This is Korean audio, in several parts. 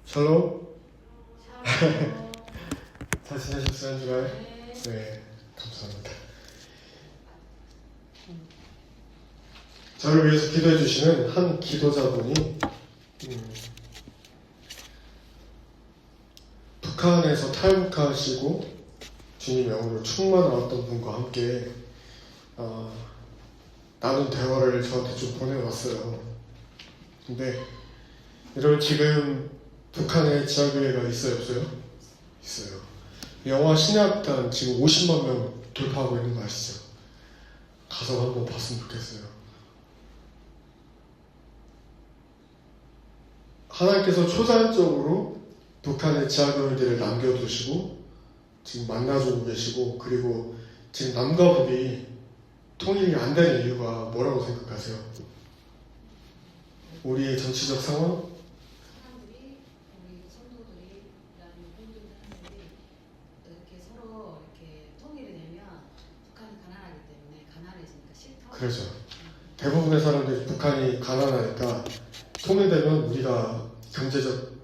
샬롬. 잘 지내셨어요, 한 주간? 네, 감사합니다. 저를 위해서 기도해 주시는 한 기도자분이 북한에서 탈북하시고 주님 영으로 충만하셨던 분과 함께 나눈 대화를 저한테 좀 보내왔어요. 근데 여러분, 지금 북한에 지하교회가 있어요, 없어요? 있어요. 영화 신약단 지금 50만 명 돌파하고 있는 거 아시죠? 가서 한번 봤으면 좋겠어요. 하나님께서 초자연적으로 북한의 지하교회들을 남겨두시고 지금 만나주고 계시고, 그리고 지금 남과 북이 통일이 안 되는 이유가 뭐라고 생각하세요? 우리의 정치적 상황? 사람들이, 우리 성도들이, 그다음에 공동체 사람들이 이렇게 서로 이렇게 통일이 되면 북한이 가난하기 때문에 가난해지니까 싫다. 그렇죠. 대부분의 사람들이 북한이 가난하니까 통일되면 우리가 경제적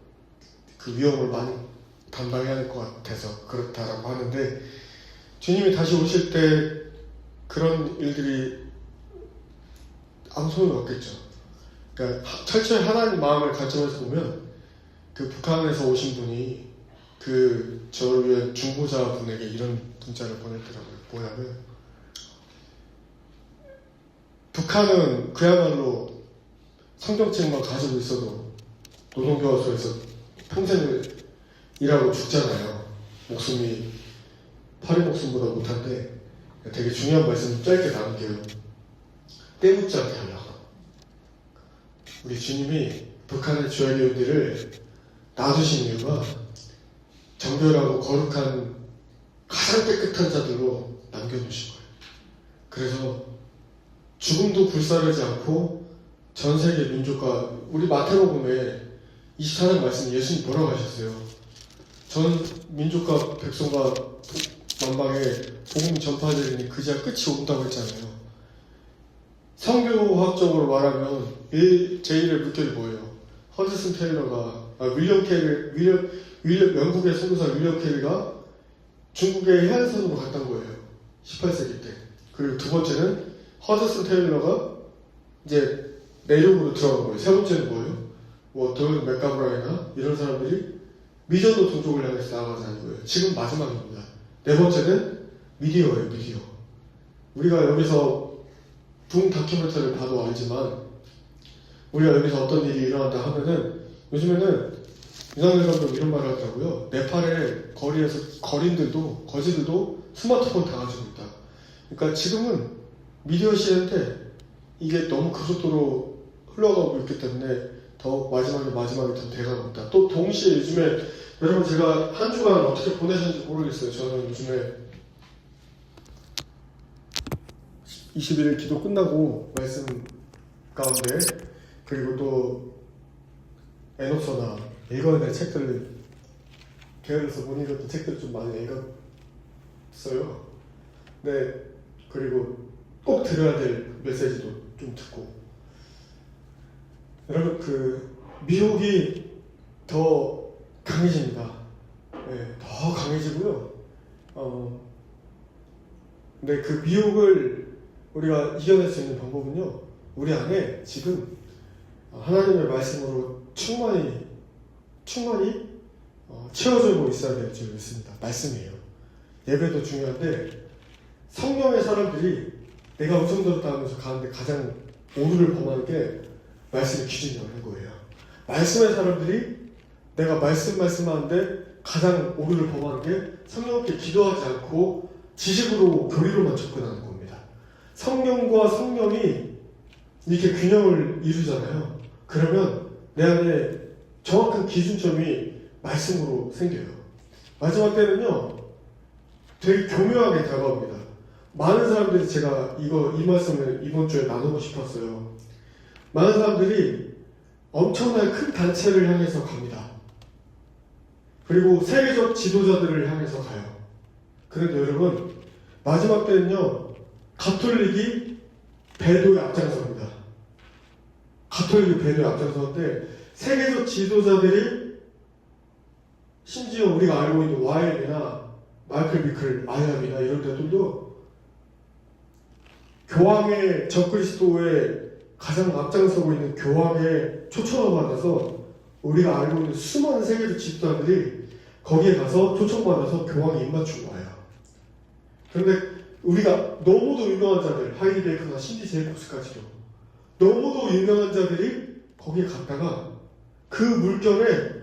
그 위험을 많이 담당해야 될 것 같아서 그렇다라고 하는데, 주님이 다시 오실 때 그런 일들이 아무 소용이 없겠죠. 그러니까 철저히 하나님 마음을 관점에서 보면 그 북한에서 오신 분이 그 저를 위한 중보자 분에게 이런 문자를 보냈더라고요. 뭐냐면, 북한은 그야말로 성경책만 가지고 있어도 노동교화소에서 평생을 일하고 죽잖아요. 목숨이 파리 목숨보다 못한데, 되게 중요한 말씀 짧게 나눌게요. 때묻지 않게 하려고. 우리 주님이 북한의 주야교인들을 놔두신 이유가 정결하고 거룩한 가장 깨끗한 자들로 남겨두신 거예요. 그래서 죽음도 불사르지 않고 전 세계 민족과, 우리 마태복음에 24장 말씀 예수님 뭐라고 하셨어요? 전 민족과 백성과 만방에 복음 전파되리니 그제야 끝이 온다고 했잖아요. 성교학적으로 말하면 제1의 물결이 뭐예요? 허드슨 테일러가 영국의 선교사 윌리엄 캐리가 중국의 해안선으로 갔던 거예요. 18세기 때. 그리고 두 번째는 허드슨 테일러가 이제 내륙으로 들어간 거예요. 세 번째는 뭐예요? 도널드 맥가브라이나 이런 사람들이 미전도 종족을 향해서 나아가자는 거예요. 지금 마지막입니다. 네 번째는 미디어예요, 미디어. 우리가 여기서 붕 다큐멘터리를 봐도 알지만, 우리가 여기서 어떤 일이 일어난다 하면은, 요즘에는 윤석열 감독 이런 말을 하더라고요. 네팔의 거리에서 거지들도 스마트폰 다 가지고 있다. 그러니까 지금은 미디어 시대인데 이게 너무 급속도로 흘러가고 있기 때문에 더 마지막에 더 돼가고 있다. 또 동시에 요즘에, 여러분, 제가 한 주간 어떻게 보내셨는지 모르겠어요. 저는 요즘에 21일 기도 끝나고 말씀 가운데, 그리고 또 에녹서나 읽어야 될 책들을 게을러서 못 읽었던 책들을 좀 많이 읽었어요. 네, 그리고 꼭 들어야 될 메시지도 좀 듣고. 여러분, 그 미혹이 더 강해집니다. 네, 더 강해지고요. 근데 그 미혹을 우리가 이겨낼 수 있는 방법은요, 우리 안에 지금 하나님의 말씀으로 충만히 채워지고 있어야 될 줄 믿습니다. 말씀이에요. 예배도 중요한데, 성령의 사람들이 내가 음성 들었다 하면서 가는데 가장 오류를 범하는 게 말씀의 기준이라는 거예요. 말씀의 사람들이 내가 말씀하는데 가장 오류를 범하는 게 성령께 기도하지 않고 지식으로 교리로만 접근하는 겁니다. 성령과 성령이 이렇게 균형을 이루잖아요. 그러면 내 안에 정확한 기준점이 말씀으로 생겨요. 마지막 때는요, 되게 교묘하게 다가옵니다. 많은 사람들이, 제가 이 말씀을 이번 주에 나누고 싶었어요. 많은 사람들이 엄청나게 큰 단체를 향해서 갑니다. 그리고 세계적 지도자들을 향해서 가요. 그런데 여러분, 마지막 때는요, 가톨릭이 배도에 앞장섭니다. 가톨릭이 배도에 앞장서는데, 세계적 지도자들이 심지어 우리가 알고 있는 YM이나 마이클 비클, 마이암이나 이런 데들도 교황의 적그리스도의 가장 앞장서고 있는 교황의 초청을 받아서 우리가 알고 있는 수많은 세계적 집단들이 거기에 가서 초청받아서 교황이 입맞추고 와요. 그런데 우리가 너무도 유명한 자들, 하이리 베이커나 신디 제이콥스까지도 너무도 유명한 자들이 거기에 갔다가 그 물결에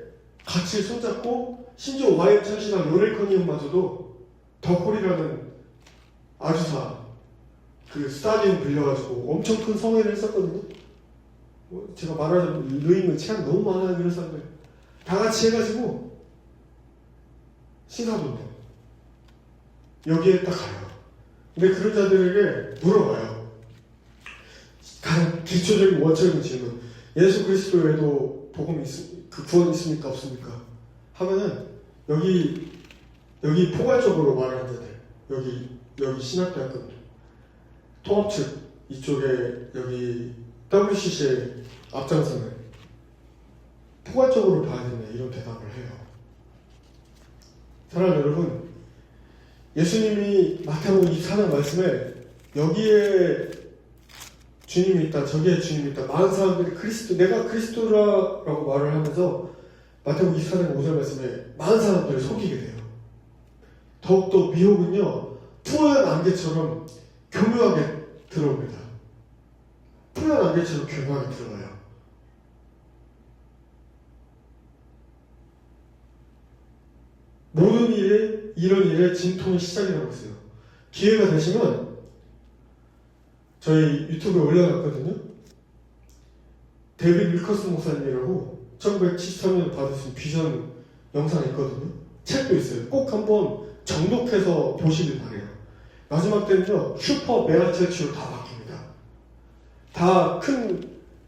같이 손잡고 심지어 YM 찬시나 로렐 커니언마저도 더콜이라는 아주사 그 스타디움 빌려가지고 엄청 큰 성회를 했었거든요. 제가 말하자면 루잉은 체감 너무 많아요. 그런 사람들 다 같이 해가지고 신사동도 여기에 딱 가요. 근데 그런 자들에게 물어봐요. 가장 기초적인 원칙적인 질문. 예수 그리스도 외에도 복음이 그 구원 있습니까 없습니까? 하면은 여기 포괄적으로 말하는 자들 여기 신학대학교 통합 측 이쪽에 여기 WCC의 앞장서는 포괄적으로 봐야 된다 이런 대답을 해요. 사랑하는 여러분, 예수님이 마태복음 24장 말씀에 여기에 주님이 있다 저기에 주님이 있다 많은 사람들이 내가 그리스도라라고 말을 하면서 마태복음 24장 5절 말씀에 많은 사람들을 속이게 돼요. 더욱더 미혹은요 푸른 안개처럼 교묘하게 들어옵니다. 푸른 안개처럼 교묘하게 들어와요. 모든 이런 일의 진통의 시작이라고 했어요. 기회가 되시면 저희 유튜브에 올려놨거든요. 데이빗 윌커스 목사님이라고 1973년 받으신 비전 영상이 있거든요. 책도 있어요. 꼭 한번 정독해서 보시길 바래요. 마지막 때는요 슈퍼 메가처치로 다 바뀝니다. 다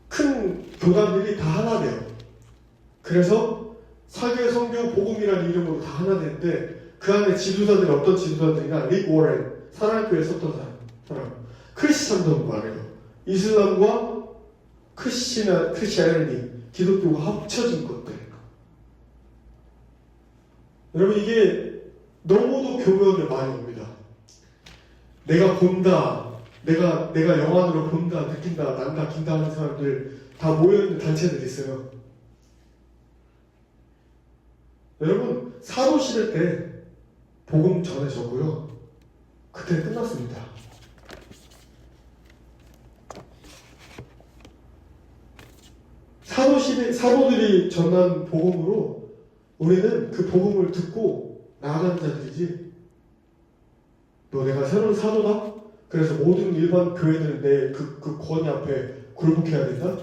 큰 교단들이 다 하나 돼요. 그래서 사계 성교 복음이라는 이름으로 다 하나 되는데 그 안에 지도자들이 어떤 지도자들이나 릭 워렌 사랑교회에 썼던 사람 크리스찬도 말해요. 이슬람과 크리스티아니티 기독교가 합쳐진 것들. 여러분 이게 너무도 교묘하게 많이 옵니다. 내가 본다, 내가 영안으로 본다, 느낀다, 난다, 긴다 하는 사람들 다 모여있는 단체들이 있어요. 여러분 사도시대 때 복음 전해졌고요. 그때 끝났습니다. 사도들이 전한 복음으로 우리는 그 복음을 듣고 나아가는 자들이지. 내가 새로운 사도다? 그래서 모든 일반 교회들은 내 그 권위 앞에 굴복해야 된다?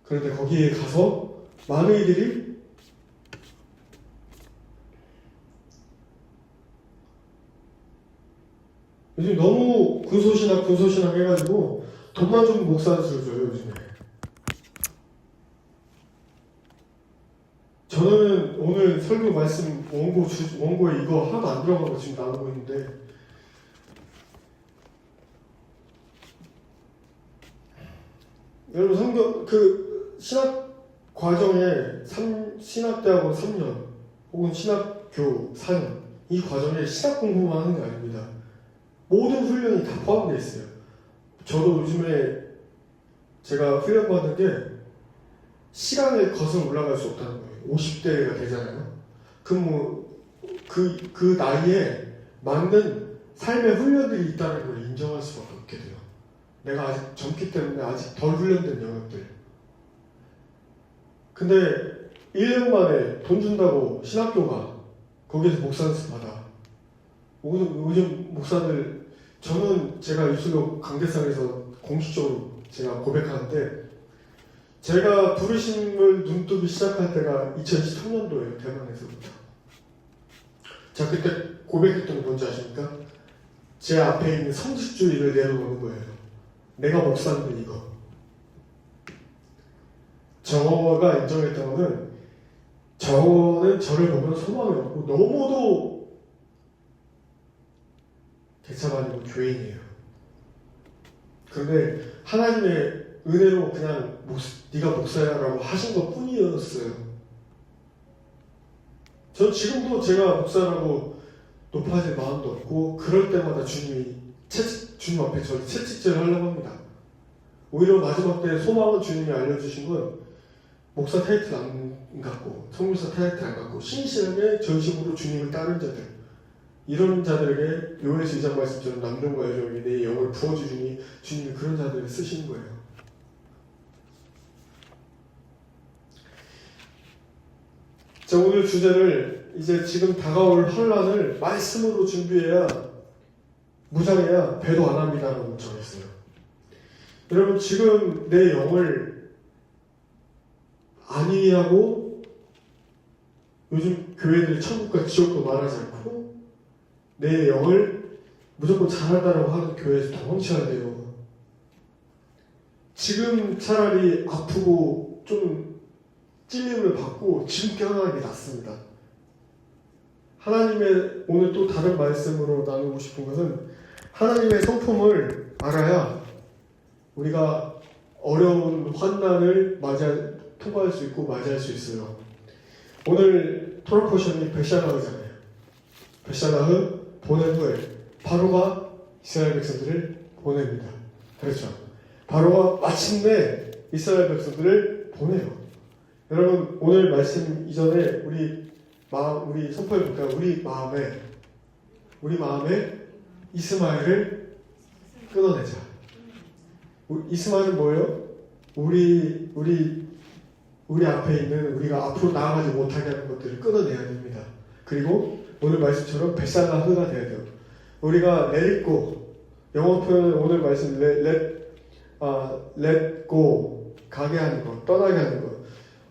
그런데 거기에 가서 많은 이들이 요즘 너무 군소신학 해가지고 돈만 좀 목사를 줘요 요즘에. 저는 오늘 설교 말씀 원고에 이거 하나도 안 들어가고 지금 나오고 있는데 여러분 성경 신학 과정에 신학대학원 3년 혹은 신학교 4년 이 과정에 신학 공부만 하는 게 아닙니다. 모든 훈련이 다 포함되어 있어요. 저도 요즘에 제가 훈련받은 게 시간을 거슬러 올라갈 수 없다는 거예요. 50대가 되잖아요. 그 나이에 맞는 삶의 훈련들이 있다는 걸 인정할 수밖에 없게 돼요. 내가 아직 젊기 때문에 아직 덜 훈련된 영역들. 근데 1년 만에 돈 준다고 신학교가 거기에서 목사 연수 받아. 요즘 목사들 저는 제가 유수교 강대상에서 공식적으로 제가 고백하는데 제가 부르심을 눈뜨기 시작할 때가 2013년도예요. 대만에서부터. 자 그때 고백했던 게 뭔지 아십니까? 제 앞에 있는 성직주의를 내려놓는 거예요. 내가 목사인데 이거. 저가 인정했던 거는 저는 저를 보면 소망이 없고 너무도 개차반이고 교인이에요. 그런데 하나님의 은혜로 그냥 네가 목사야라고 하신 것 뿐이었어요. 전 지금도 제가 목사라고 높아질 마음도 없고 그럴 때마다 주님 앞에 저를 채찍질을 하려고 합니다. 오히려 마지막 때 소망은 주님이 알려주신 건 목사 타이틀 안 갖고 성교사 타이틀 안 갖고 신실하게 전심으로 주님을 따른 자들, 이런 자들에게 요한일서 2장 말씀처럼 남편과 여종에게 내 영을 부어주시니 주님이 그런 자들을 쓰시는 거예요. 자, 오늘 주제를 이제 지금 다가올 환란을 말씀으로 준비해야 무장해야 배도 안 합니다라고 정했어요. 여러분, 지금 내 영을 안위하고 요즘 교회들이 천국과 지옥도 말하지 않고 내 영을 무조건 잘한다라고 하는 교회에서 도망쳐야 돼요. 지금 차라리 아프고 좀 찔림을 받고 지금 깨어나는 게 낫습니다. 하나님의 오늘 또 다른 말씀으로 나누고 싶은 것은 하나님의 성품을 알아야 우리가 어려운 환난을 통과할 수 있고 맞이할 수 있어요. 오늘 토라 포션이 벳샬라흐잖아요. 벳샬라흐 보낸 후에 바로가 이스라엘 백성들을 보냅니다. 그렇죠. 바로가 마침내 이스라엘 백성들을 보내요. 여러분, 오늘 말씀 이전에 우리 선포해 볼까요? 우리 마음에 이스마엘을 끊어내자. 이스마엘은 뭐예요? 우리 앞에 있는 우리가 앞으로 나아가지 못하게 하는 것들을 끊어내야 됩니다. 그리고 오늘 말씀처럼 벳샬라흐가 돼야 돼요. 우리가 let go, 영어 표현은 오늘 말씀 let go, 가게 하는 것, 떠나게 하는 것.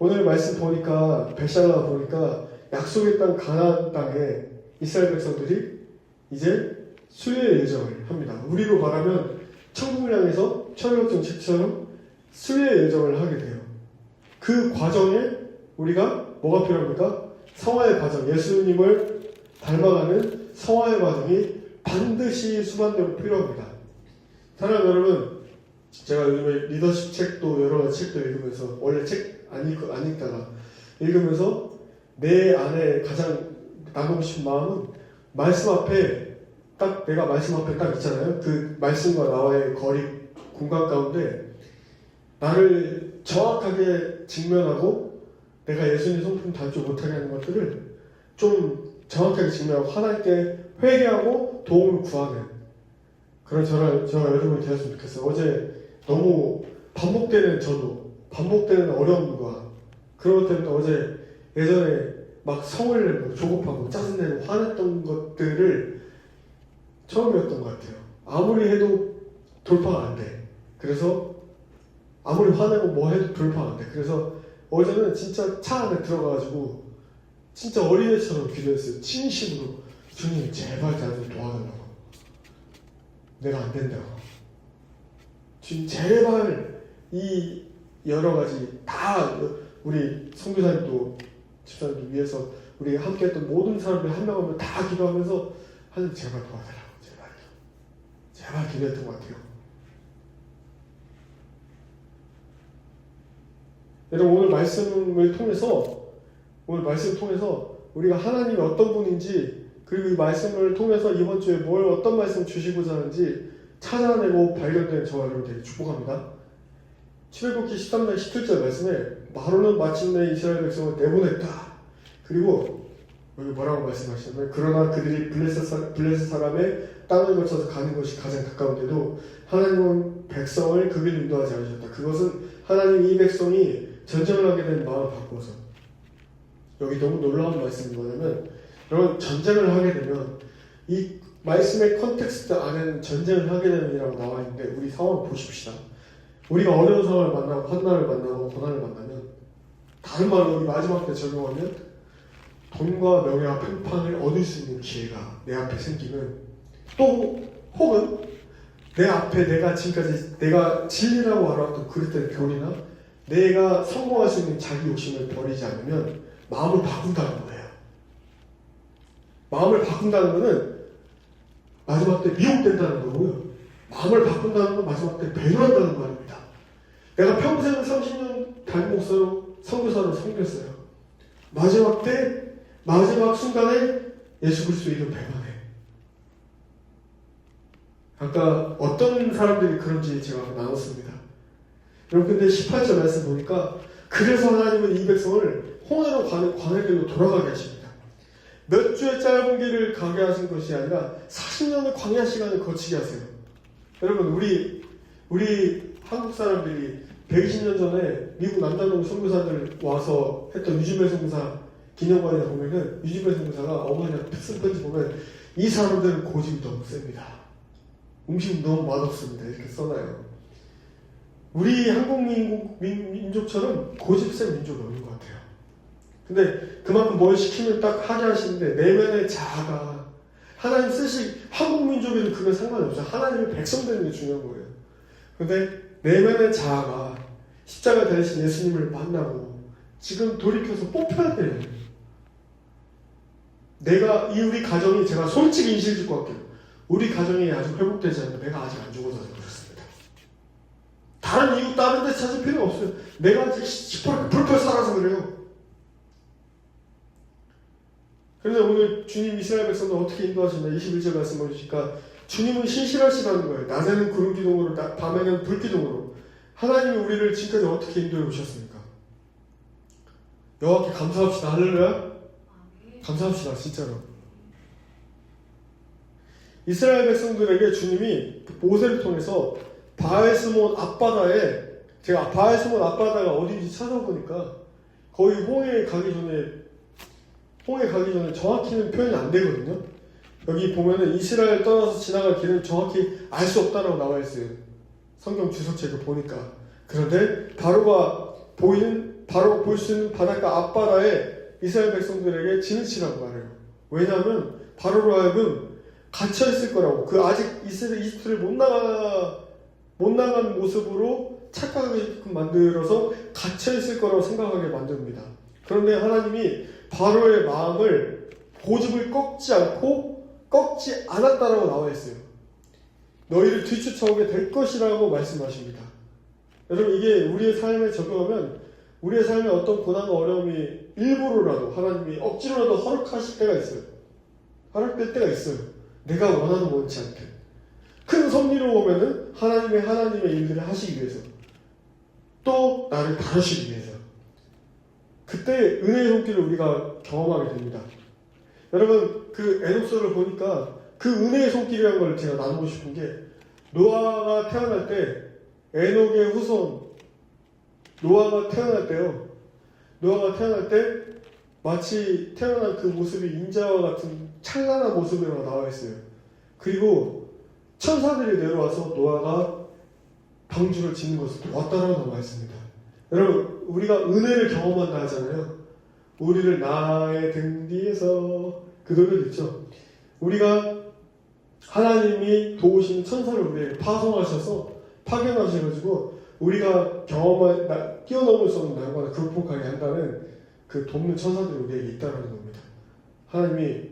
오늘 말씀 보니까 벳샬라 보니까 약속의 땅 가나안 땅에 이스라엘 백성들이 이제 수리의 예정을 합니다. 우리로 말하면 천국을 향해서 철학 정책처럼 수리의 예정을 하게 돼요. 그 과정에 우리가 뭐가 필요합니까? 성화의 과정, 예수님을 닮아가는 성화의 과정이 반드시 수반되고 필요합니다. 사랑하는 여러분, 제가 요즘에 리더십 책도 여러 가지 책도 읽으면서 원래 책 안 읽다가 읽으면서 내 안에 가장 나누고 싶은 마음은 말씀 앞에 내가 말씀 앞에 딱 있잖아요. 그 말씀과 나와의 거리 공간 가운데 나를 정확하게 직면하고 내가 예수님 성품 닮지 못하게 하는 것들을 좀 정확하게 직면하고 하나님께 회개하고 도움을 구하는 그런 저와 여러분이 되었으면 좋겠어요. 어제 너무 반복되는 어려움과 그런 것 때문에 어제 예전에 막 성을 내고 조급하고 짜증내고 화냈던 것들을 처음이었던 것 같아요. 아무리 해도 돌파가 안 돼. 그래서 아무리 화내고 뭐 해도 돌파가 안 돼. 그래서 어제는 진짜 차 안에 들어가가지고 진짜 어린애처럼 기도했어요. 진심으로 주님 제발 나 좀 도와달라고. 내가 안 된다고. 주님 제발 이 여러 가지 다 우리 선교사님도 집사님도 위해서 우리 함께했던 모든 사람들 한 명 한 명 다 기도하면서 하나님 제발 도와달라고 제발 기도했던 것 같아요. 여러분, 오늘 말씀을 통해서 우리가 하나님이 어떤 분인지 그리고 이 말씀을 통해서 이번 주에 어떤 말씀 주시고자 하는지 찾아내고 발견된 저와 여러분 되게 축복합니다. 7국기 13장 17절 말씀에 바로는 마침내 이스라엘 백성을 내보냈다. 그리고 여기 뭐라고 말씀하시냐면 그러나 그들이 블레셋 사람의 땅을 거쳐서 가는 것이 가장 가까운데도 하나님은 백성을 그 길로 인도하지 않으셨다. 그것은 하나님 이 백성이 전쟁을 하게 된 마음을 바꿔서 여기 너무 놀라운 말씀이 뭐냐면 여러분, 전쟁을 하게 되면 이 말씀의 컨텍스트 안에는 전쟁을 하게 되면이라고 나와 있는데 우리 상황을 보십시다. 우리가 어려운 상황을 만나고 환난을 만나고 고난을 만나면 다른 말로 이 마지막 때 적용하면 돈과 명예와 평판을 얻을 수 있는 기회가 내 앞에 생기면 또 혹은 내 앞에 내가 지금까지 내가 진리라고 알아왔던 그릇된 교리나 내가 성공할 수 있는 자기 욕심을 버리지 않으면 마음을 바꾼다는 거예요. 마음을 바꾼다는 것은 마지막 때 미혹된다는 거고요. 마음을 바꾼다는 건 마지막 때 배려한다는 말입니다. 내가 평생 30년 담임 목사로 선교사로 섬겼어요. 마지막 때 마지막 순간에 예수 그리스도 이름 배반해. 아까 어떤 사람들이 그런지 제가 나눴습니다. 여러분 근데 18절 말씀 보니까 그래서 하나님은 이 백성을 홍해로 가는 광야길로 돌아가게 하십니다. 몇 주의 짧은 길을 가게 하신 것이 아니라 40년의 광야 시간을 거치게 하세요. 여러분 우리 한국 사람들이 120년 전에 미국 남자동 선교사들 와서 했던 유진배 선교사 기념관에 보면은 유진배 선교사가 어머니한테 쓴 편지 보면 이 사람들은 고집이 너무 셉니다. 음식 너무 맛없습니다. 이렇게 써놔요. 우리 한국 민족처럼 고집 센 민족이 없는 것 같아요. 근데 그만큼 뭘 시키면 딱 하게 하시는데 내면의 자아가 하나님 한국 민족에는 그건 상관이 없어요. 하나님의 백성 되는 게 중요한 거예요. 근데 내면의 자아가 십자가 대신 예수님을 만나고 지금 돌이켜서 뽑혀야 돼요. 우리 가정이 제가 솔직히 인식해 줄 것 같아요. 우리 가정이 아직 회복되지 않는데 내가 아직 안 죽어서 그렇습니다. 다른 이유 다른 데 찾을 필요 없어요. 내가 아직 시퍼렇게 펄펄 살아서 그래요. 그런데 오늘 주님 이스라엘 백성들 어떻게 인도하시나 21절 말씀 보시니까 주님은 신실하시다는 거예요. 낮에는 구름 기둥으로 밤에는 불 기둥으로 하나님이 우리를 지금까지 어떻게 인도해 오셨습니까? 여호와께 감사합시다. 할렐루야. 감사합시다. 진짜로. 이스라엘 백성들에게 주님이 모세를 통해서 바알스몬 앞바다에 제가 바알스몬 앞바다가 어딘지 찾아보니까 거의 홍해 가기 전에 정확히는 표현이 안 되거든요. 여기 보면은 이스라엘 떠나서 지나갈 길은 정확히 알 수 없다라고 나와 있어요. 성경 주석책을 보니까. 그런데 바로가 볼 수 있는 바닷가 앞바다에 이스라엘 백성들에게 지느치라고 말해요. 왜냐하면 바로로 하여금 갇혀있을 거라고. 아직 이집트를 못 나간 모습으로 착각하게끔 만들어서 갇혀있을 거라고 생각하게 만듭니다. 그런데 하나님이 바로의 마음을 고집을 꺾지 않았다라고 나와 있어요. 너희를 뒤쫓아오게 될 것이라고 말씀하십니다. 여러분 이게 우리의 삶에 적용하면 우리의 삶에 어떤 고난과 어려움이 일부러라도 하나님이 억지로라도 허락하실 때가 있어요. 허락될 때가 있어요. 내가 원하는 원치 않게. 큰 섭리로 오면은 하나님의 일들을 하시기 위해서. 또 나를 다루시기 위해서. 그때 은혜의 손길을 우리가 경험하게 됩니다. 여러분 그 에녹서를 보니까 그 은혜의 손길이라는 걸 제가 나누고 싶은 게 노아가 태어날 때 에녹의 후손 노아가 태어날 때 마치 태어난 그 모습이 인자와 같은 찬란한 모습으로 나와 있어요. 그리고 천사들이 내려와서 노아가 방주를 짓는 것을 도왔다라고 나와 있습니다. 여러분 우리가 은혜를 경험한다 하잖아요. 우리를 나의 등 뒤에서 그 노래도 있죠. 우리가 하나님이 도우시는 천사를 우리에게 파견하셔가지고 우리가 뛰어넘을 수 없는 난관을 극복하게 한다는 그 돕는 천사들이 우리에게 있다는 겁니다. 하나님이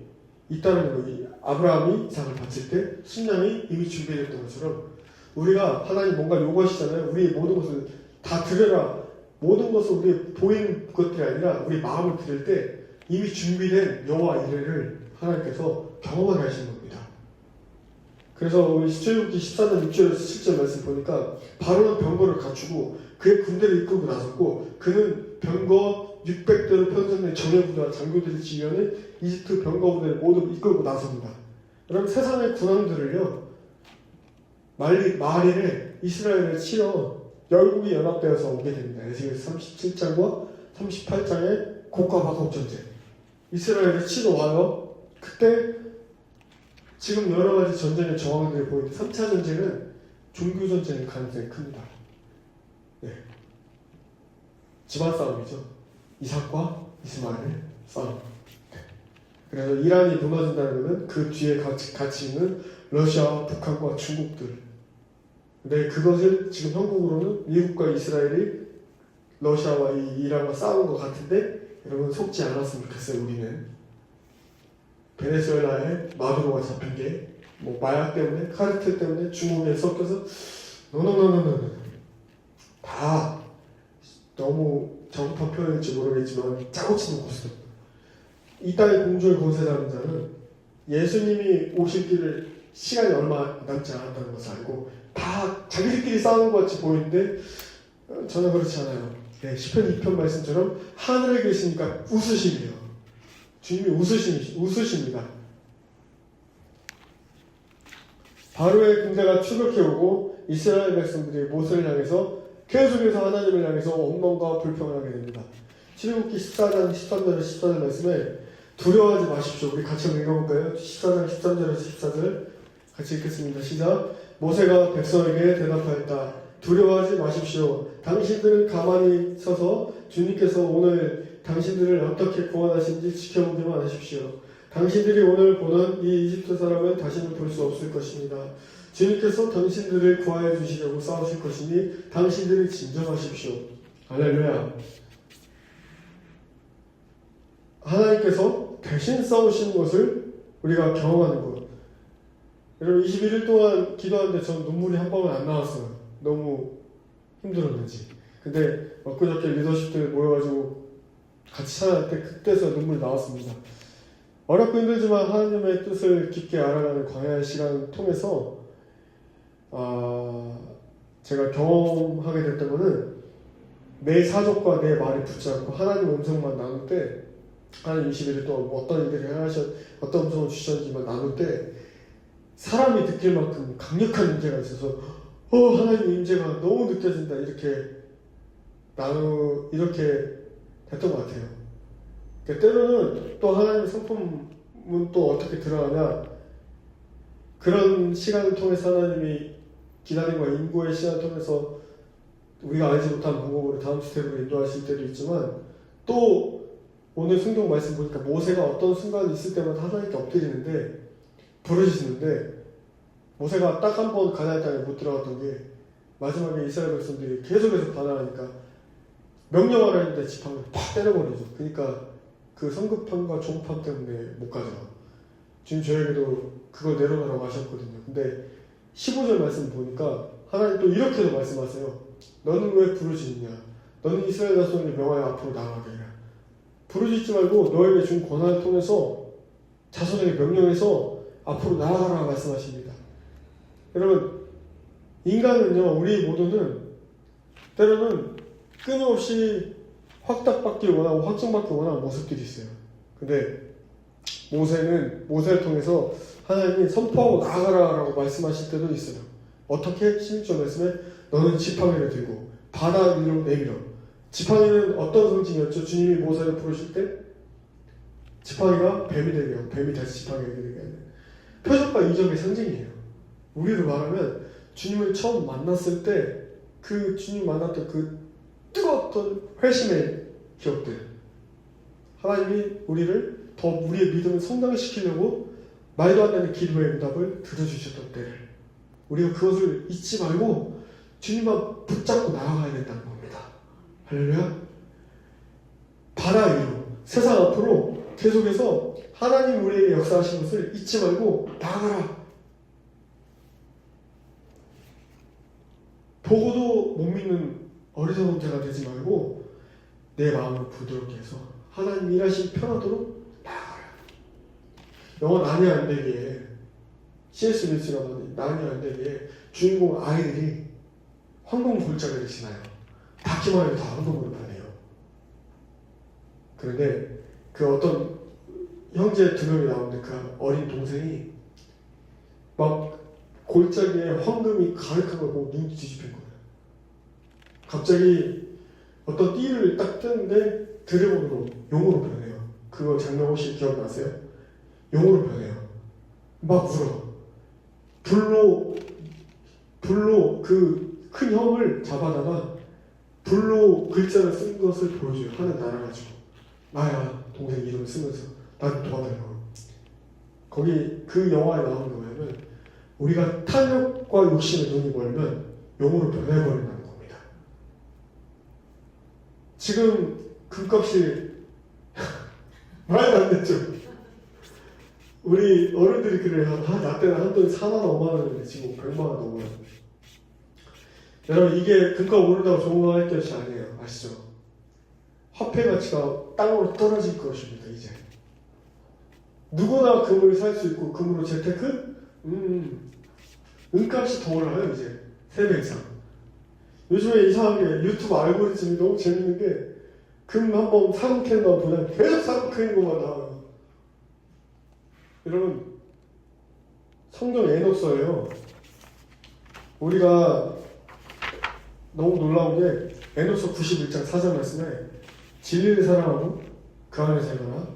있다는 거기 아브라함이 이삭을 바칠 때 순양이 이미 준비됐던 것처럼 우리가 하나님 뭔가 요구하시잖아요. 우리의 모든 것을 다 드려라. 모든 것은 우리 보이는 것들이 아니라 우리 마음을 드릴 때 이미 준비된 여호와 이레를 하나님께서 경험하게 하시는 겁니다. 그래서 우리 출애굽기 14장 6절에서 7절 말씀 보니까 바로는 병거를 갖추고 그의 군대를 이끌고 나섰고 그는 병거 600대를 편성된 정예부대와 장교들을 지휘하는 이집트 병거 부대를 모두 이끌고 나섭니다. 여러분 세상의 군왕들을요 말일에 이스라엘을 치러 열국이 연합되어서 오게 됩니다. 에스겔서 37장과 38장의 곡과 마곡 전쟁. 이스라엘을 치러 와요. 그때 지금 여러 가지 전쟁의 정황들이 보이는데 3차 전쟁은 종교 전쟁의 가능성이 큽니다. 네. 집안 싸움이죠. 이삭과 이스마엘의 싸움. 네. 그래서 이란이 무너진다는 것은 그 뒤에 같이 있는 러시아와 북한과 중국들. 근데 그것을 지금 형국으로는 미국과 이스라엘이 러시아와 이란과 싸우는 것 같은데 여러분 속지 않았으면 좋겠어요. 우리는 베네수엘라에 마두로가 잡힌 게 마약 때문에 카르텔 때문에 중국에 섞여서 노노노노노 다 다 너무 정확한 표현일지 모르겠지만 짜고 치는 고스톱. 이 땅의 공주를 거세다는 자는 예수님이 오실 길을 시간이 얼마 남지 않았다는 것을 알고 다 자기들끼리 싸우는 것 같이 보이는데 전혀 그렇지 않아요. 네, 시편 2편 말씀처럼 하늘에 계시니까 웃으시네요. 주님이 웃으십니다. 바로의 군대가 추격해오고 이스라엘 백성들이 모세를 향해서 계속해서 하나님을 향해서 원망과 불평을 하게 됩니다. 출애굽기 14장 13절에서 14절 말씀에 두려워하지 마십시오. 우리 같이 한번 읽어볼까요? 14장 13절에서 14절 같이 읽겠습니다. 시작. 모세가 백성에게 대답하였다. 두려워하지 마십시오. 당신들은 가만히 서서 주님께서 오늘 당신들을 어떻게 구원하신지 지켜보기만 하십시오. 당신들이 오늘 보는 이 이집트 사람은 다시는 볼 수 없을 것입니다. 주님께서 당신들을 구하여 주시려고 싸우실 것이니 당신들이 진정하십시오. 할렐루야. 하나님께서 대신 싸우시는 것을 우리가 경험하는 것. 여러분 21일 동안 기도하는데 전 눈물이 한 방울 안 나왔어요. 너무 힘들었는지. 근데 엊그저께 리더십들 모여가지고 같이 찬양할 때 그때서 눈물이 나왔습니다. 어렵고 힘들지만 하나님의 뜻을 깊게 알아가는 광야의 시간을 통해서 제가 경험하게 됐던 거는 내 사족과 내 말을 붙잡고 하나님 음성만 나눌 때 하나님 21일 동안 어떤 일들을 어떤 음성을 주셨는지만 나눌 때 사람이 느낄 만큼 강력한 임재가 있어서 하나님 임재가 너무 느껴진다 이렇게 됐던 것 같아요. 때로는 또 하나님의 성품은 또 어떻게 드러나냐 그런 시간을 통해서 하나님이 기다림과 인고의 시간을 통해서 우리가 알지 못한 방법으로 다음 스텝으로 인도하실 때도 있지만 또 오늘 성경 말씀 보니까 모세가 어떤 순간이 있을 때마다 하나님께 엎드리는데 부르시는데 모세가 딱 한 번 가나안 땅에 못 들어갔던 게 마지막에 이스라엘 백성들이 계속해서 반항하니까 명령하려 했는데 지팡이를 팍 때려버리죠. 그러니까 그 성급함과 종판 때문에 못 가더라. 지금 저에게도 그걸 내려놓으라고 하셨거든요. 근데 15절 말씀 보니까 하나님 또 이렇게도 말씀하세요. 너는 왜 부르짖느냐? 너는 이스라엘 자손에게 명하여 앞으로 나아가게 해라. 부르짖지 말고 너에게 준 권한을 통해서 자손에게 명령해서 앞으로 나아가라 말씀하십니다. 여러분 인간은요 우리 모두는 때로는 끊임없이 확답받기 원하고 확증받기 원하는 모습들이 있어요. 근데 모세를 통해서 하나님이 선포하고 나아가라라고 말씀하실 때도 있어요. 어떻게? 16절 말씀에 너는 지팡이를 들고 바다 위로 내밀어. 지팡이는 어떤 상징이었죠? 주님이 모세를 부르실 때 지팡이가 뱀이 되게 하고 뱀이 다시 지팡이가 되게 하는 표적과 이적의 상징이에요. 우리로 말하면 주님을 처음 만났을 때 그 주님 만났던 그 뜨거웠던 회심의 기억들 하나님이 우리를 더 우리의 믿음을 성장시키려고 말도 안 되는 기도의 응답을 들어주셨던 때를 우리가 그것을 잊지 말고 주님만 붙잡고 나아가야 된다는 겁니다. 할렐루야. 바다 위로 세상 앞으로 계속해서 하나님 우리에게 역사하신 것을 잊지 말고 나아가라. 보고도 못 믿는 어리석은 자가 되지 말고 내 마음을 부드럽게 해서 하나님 일하신 편하도록 나아가라. 영화 난이 안 되기에 C.S. 루이스가 만든 난이 안 되기에 주인공 아이들이 황금 골짜기를 지나요. 닿기만 해도 다 황금으로 변해요. 그런데 그 어떤 형제 두 명이 나오는데 그 어린 동생이 막 골짜기에 황금이 가득한 걸 보고 눈이 뒤집힌 거예요. 갑자기 어떤 띠를 딱 뜨는데 드래곤으로 용으로 변해요. 그거 장면 혹시 기억나세요? 용으로 변해요. 막 울어. 불로 그 큰 형을 잡아다가 불로 글자를 쓴 것을 보여줘요. 하늘 날아가지고 나야 동생 이름을 쓰면서 나를 도와달라고. 거기 그 영화에 나오는 거 뭐냐면 우리가 탐욕과 욕심에 눈이 멀면 용으로 변해버린다는 겁니다. 지금 금값이 말도 안 됐죠. 우리 어른들이 그래요. 나 때는 한 돈에 4만 원, 5만 원인데 지금 100만 원 넘어요. 여러분 이게 금가 오른다고 좋은 거 할 것이 아니에요. 아시죠? 화폐 가치가 땅으로 떨어질 것입니다. 이제 누구나 금을 살 수 있고 금으로 재테크? 은값이 더 올라요. 이제 3배 이상. 요즘에 이상하게 유튜브 알고리즘이 너무 재밌는 게 금 한번 사놓는 거 보면 계속 사놓는 것만 나와요. 여러분 성경 에노서예요. 우리가 너무 놀라운 게 에노서 91장 4절 말씀에 진리를 사랑하고 그 안에 살거나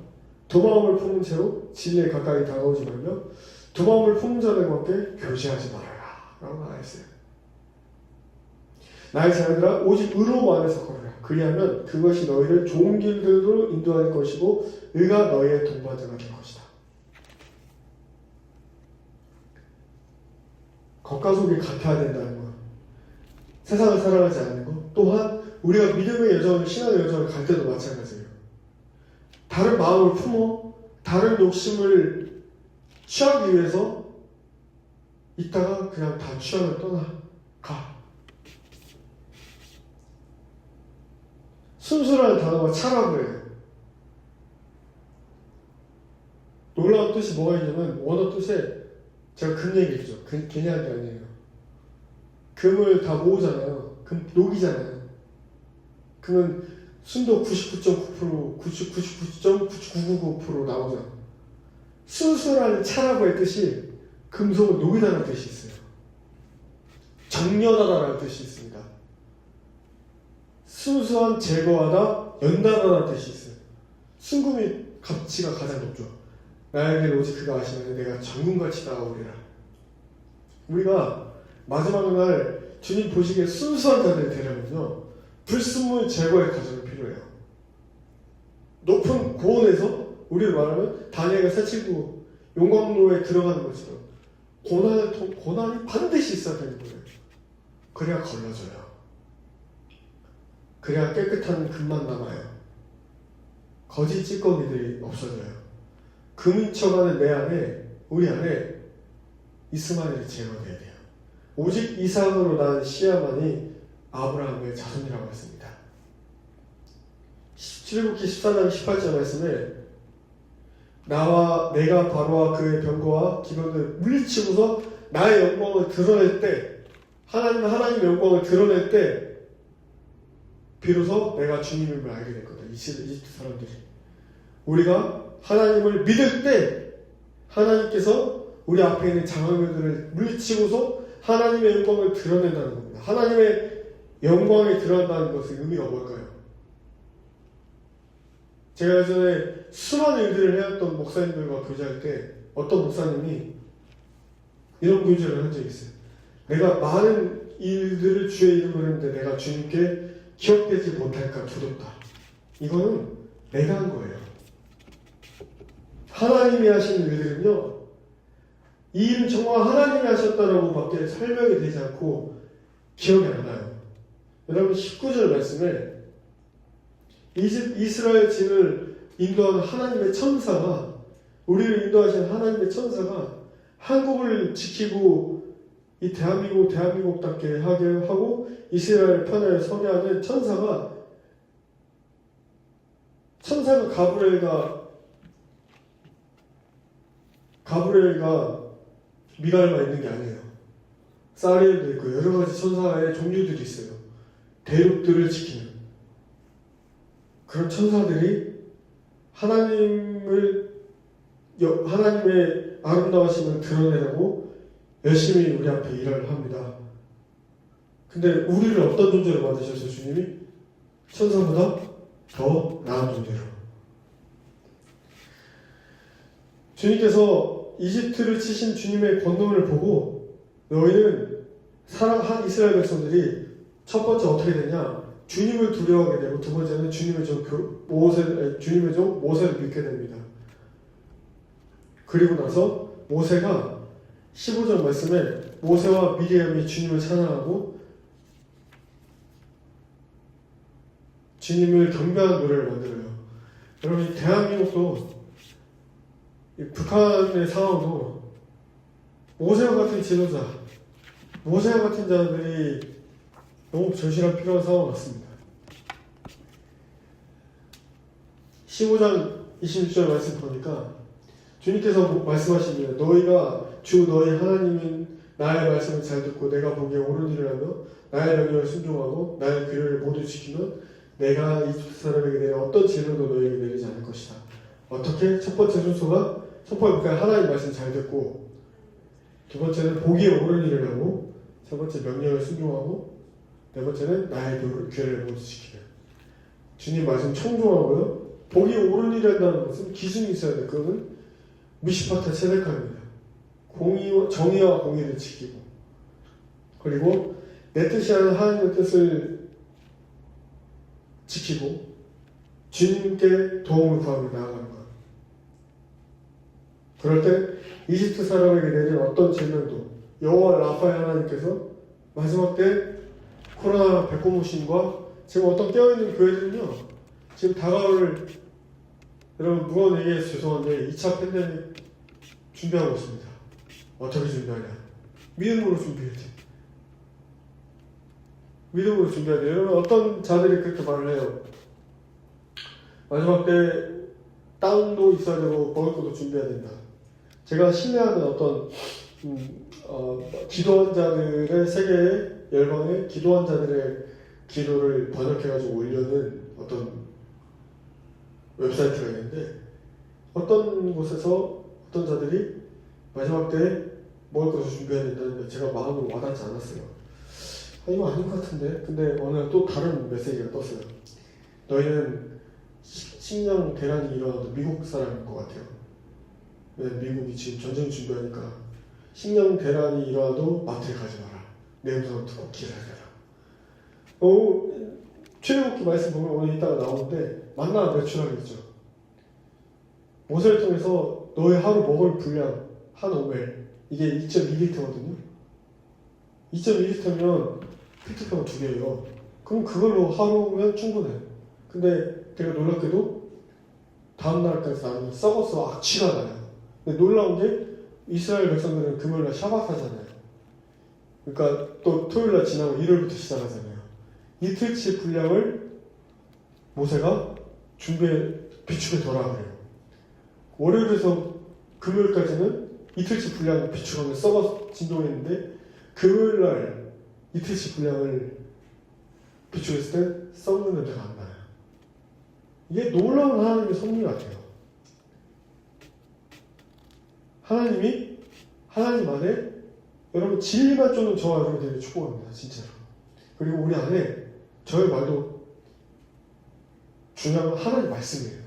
두 마음을 품은 채로 진리에 가까이 다가오지 말며 두 마음을 품은 자들과 함께 교제하지 말아라 라고 말했어요. 나의 자녀들아 오직 의로 안에서 걸으라. 그리하면 그것이 너희를 좋은 길들로 인도할 것이고 의가 너희의 동반자가 될 것이다. 겉과 속이 같아야 된다는 것, 세상을 살아가지 않는 것, 또한 우리가 믿음의 여정, 신앙의 여정을 갈 때도 마찬가지예요. 다른 마음을 품어 다른 욕심을 취하기 위해서 있다가 그냥 다 취하면 떠나가. 순수라는 단어가 차라고 해요. 놀라운 뜻이 뭐가 있냐면 원어 뜻에 제가 금 얘기했죠. 괜히 한 게 아니에요. 금을 다 모으잖아요. 금 녹이잖아요. 금은 순도 99.9%, 99.9999% 나오죠. 순수라는 차라고의 뜻이 금속을 녹이다는 뜻이 있어요. 정연하다라는 뜻이 있습니다. 순수한 제거하다, 연단하다는 뜻이 있어요. 순금이 가치가 가장 높죠. 나에게 오직 그가 아시면 내가 정금같이 다가오리라. 우리가 마지막 날 주님 보시기에 순수한 자들을 되려면요, 불순물 제거의 과정이 필요해요. 높은 고원에서 우리를 말하면 다니엘과 새치고 용광로에 들어가는 것처럼 고난이 반드시 있어야 되는 거예요. 그래야 걸러져요. 그래야 깨끗한 금만 남아요. 거짓 찌꺼기들이 없어져요. 금인 척하는 내 안에, 우리 안에 이스마엘이 제거돼야 돼요. 오직 이삭으로 낳은 씨야만이 아브라함의 자손이라고 했습니다. 출애굽기 14장 18절 말씀에 내가 바로와 그의 병거와 기병들을 물리치고서 나의 영광을 드러낼 때, 하나님의 영광을 드러낼 때 비로소 내가 주님임을 알게 될 거다. 이집트 사람들이. 우리가 하나님을 믿을 때 하나님께서 우리 앞에 있는 장애물들을 물리치고서 하나님의 영광을 드러낸다는 겁니다. 하나님의 영광이 드러난다는 것의 의미가 뭘까요? 제가 예전에 수많은 일들을 해왔던 목사님들과 교제할 때 어떤 목사님이 이런 교제를 한 적이 있어요. 내가 많은 일들을 주의 이름으로 했는데 내가 주님께 기억되지 못할까 두렵다. 이거는 내가 한 거예요. 하나님이 하신 일들은요, 이 일은 정말 하나님이 하셨다라고 밖에 설명이 되지 않고 기억이 안 나요. 여러분 19절 말씀에 이스라엘 진을 인도하는 하나님의 천사가, 우리를 인도하신 하나님의 천사가 한국을 지키고 이 대한민국답게 하게 하고 이스라엘 편을 선회하는 천사가 가브리엘과 미가엘만 있는 게 아니에요. 사리엘도 있고 여러 가지 천사의 종류들이 있어요. 대륙들을 지키는 그런 천사들이 하나님의 아름다우심을 드러내려고 열심히 우리 앞에 일을 합니다. 근데 우리를 어떤 존재로 만드셨어요, 주님이? 천사보다 더 나은 존재로. 주님께서 이집트를 치신 주님의 권능을 보고 너희는 이스라엘 백성들이 첫 번째 어떻게 되냐? 주님을 두려워하게 되고 두 번째는 주님의 종 모세를 믿게 됩니다. 그리고 나서 모세가 15절 말씀에 모세와 미리암이 주님을 찬양하고 주님을 경배하는 노래를 만들어요. 여러분, 대한민국도 북한의 상황도 모세와 같은 지도자, 모세와 같은 자들이 너무 절실한 필요한 상황 같습니다. 15장 26절 말씀 보니까 주님께서 말씀하십니다. 너희가 주 너희 하나님인 나의 말씀을 잘 듣고 내가 보기에 옳은 일을 하며 나의 명령을 순종하고 나의 규례를 모두 지키면 내가 이집트 사람에게 내린 어떤 재앙도 너희에게 내리지 않을 것이다. 어떻게? 첫 번째 순서가 첫 번째 하나님 말씀 잘 듣고, 두 번째는 보기에 옳은 일을 하고, 세 번째 명령을 순종하고, 네 번째는 나의 규례를 모두 지키며. 주님 말씀 청종하고요. 보기에 옳은 일을 한다는 것은 기준이 있어야 돼. 그거는 미시파타 체데카입니다. 정의와 공의를 지키고, 그리고 내 뜻이 아닌 하나님의 뜻을 지키고 주님께 도움을 구하며 나아가는 것. 그럴 때 이집트 사람에게 내린 어떤 질문도 여호와 라파의 하나님께서 마지막 때 코로나 백고무신과 지금 어떤 깨어있는 교회들은요, 지금 다가올, 여러분 무거운 얘기해서 죄송한데 2차 팬데믹 준비하고 있습니다. 어떻게 준비하냐? 믿음으로 준비해야 돼. 믿음으로 준비해야 돼. 여러분 어떤 자들이 그렇게 말을 해요. 마지막 때 땅도 있어야 되고 먹을 것도 준비해야 된다. 제가 신뢰하는 어떤 기도한 자들의 세계의 열방의 기도한 자들의 기도를 번역해가지고 올려는 어떤 웹사이트가 있는데, 어떤 곳에서 어떤 자들이 마지막 때 먹을 것을 준비해야 된다는데 제가 마음으로 와닿지 않았어요. 이거 아닌 것 같은데. 근데 어느 날 또 다른 메시지가 떴어요. 너희는 식량 대란이 일어나도 미국 사람일 것 같아요. 왜? 미국이 지금 전쟁 준비하니까 식량 대란이 일어나도 마트에 가지 마라. 내 음성을 듣고 기다려라. 출애굽기 말씀 보면 오늘 이따가 나오는데 만나 매출하겠죠. 모세를 통해서 너의 하루 먹을 분량 한 오멜, 이게 2.2리터거든요. 2.2리터면 페트병 2개예요. 그럼 그걸로 하루면 충분해. 근데 되게 놀랍게도 다음날까지 나면 썩어서 악취가 나요. 근데 놀라운 게 이스라엘 백성들은 금요일날 샤bat 하잖아요. 그러니까 또 토요일날 지나고 일요일부터 시작하잖아요. 이틀치 분량을 모세가 비축해 둬라 그래요. 월요일에서 금요일까지는 이틀치 분량을 비축하면 썩어 진동했는데, 금요일날 이틀치 분량을 비축했을 때 썩는 냄새가 안 나요. 이게 놀라운 하나님의 섭리 같아요. 하나님 안에 여러분 진리만 쫓는 저와 여러분들에게 축복합니다. 진짜로. 그리고 우리 안에 저의 말도 중요한 건 하나님 말씀이에요.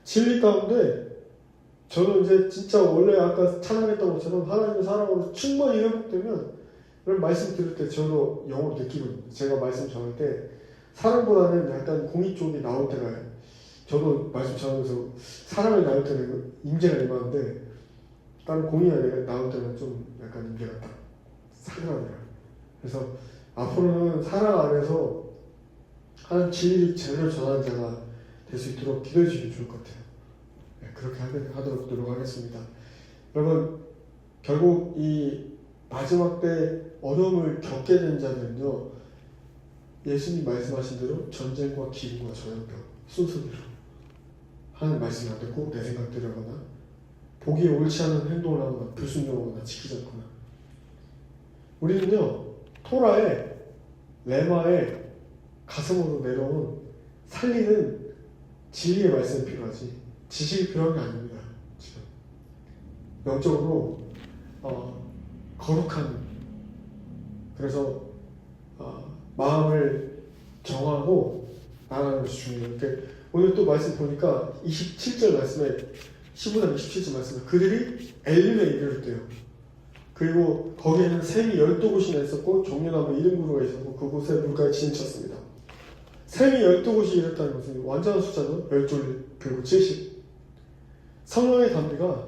진리 가운데 저는 이제 진짜 원래 아까 찬양했던 것처럼 하나님의 사랑으로 충만히 회복되면, 여러분 말씀 들을 때 저도 영으로 느끼거든요. 제가 말씀 전할 때 사랑보다는 약간 공의 쪽이 나올 때가, 저도 말씀 전하면서 사랑을 나올 때는 임재가 임하는데 다른 공의가 나올 때는 좀 약간 임재가 딱 사그라들어요. 그래서 앞으로는 사랑 안에서 하나님 진리를 제대로 전하는 자가 될 수 있도록 기도해 주시면 좋을 것 같아요. 그렇게 하도록 노력하겠습니다. 여러분, 결국 이 마지막 때 어려움을 겪게 된 자들은요, 예수님 말씀하신 대로 전쟁과 기근과 전염병 순서대로 하나님 말씀을 안 듣고 내 생각대로 하거나 보기에 옳지 않은 행동을 하거나 불순종하거나 지키지 않거나, 우리는요 토라에 레마에 가슴으로 내려온 살리는 진리의 말씀이 필요하지 지식이 필요한 게 아닙니다. 지금 영적으로 거룩한, 그래서 마음을 정하고 나아가는 것이 중요해요. 그러니까 오늘 또 말씀 보니까 27절 말씀에 15장 27절 말씀에 그들이 엘림에 이르렀대요. 그리고 거기에는 샘이 12곳이나 있었고 종려나무 70그루가 있었고 그곳에 물가에 진쳤습니다. 샘이 12곳이 이랬다는 것은 완전한 숫자죠. 12 그리고 70. 성령의 담비가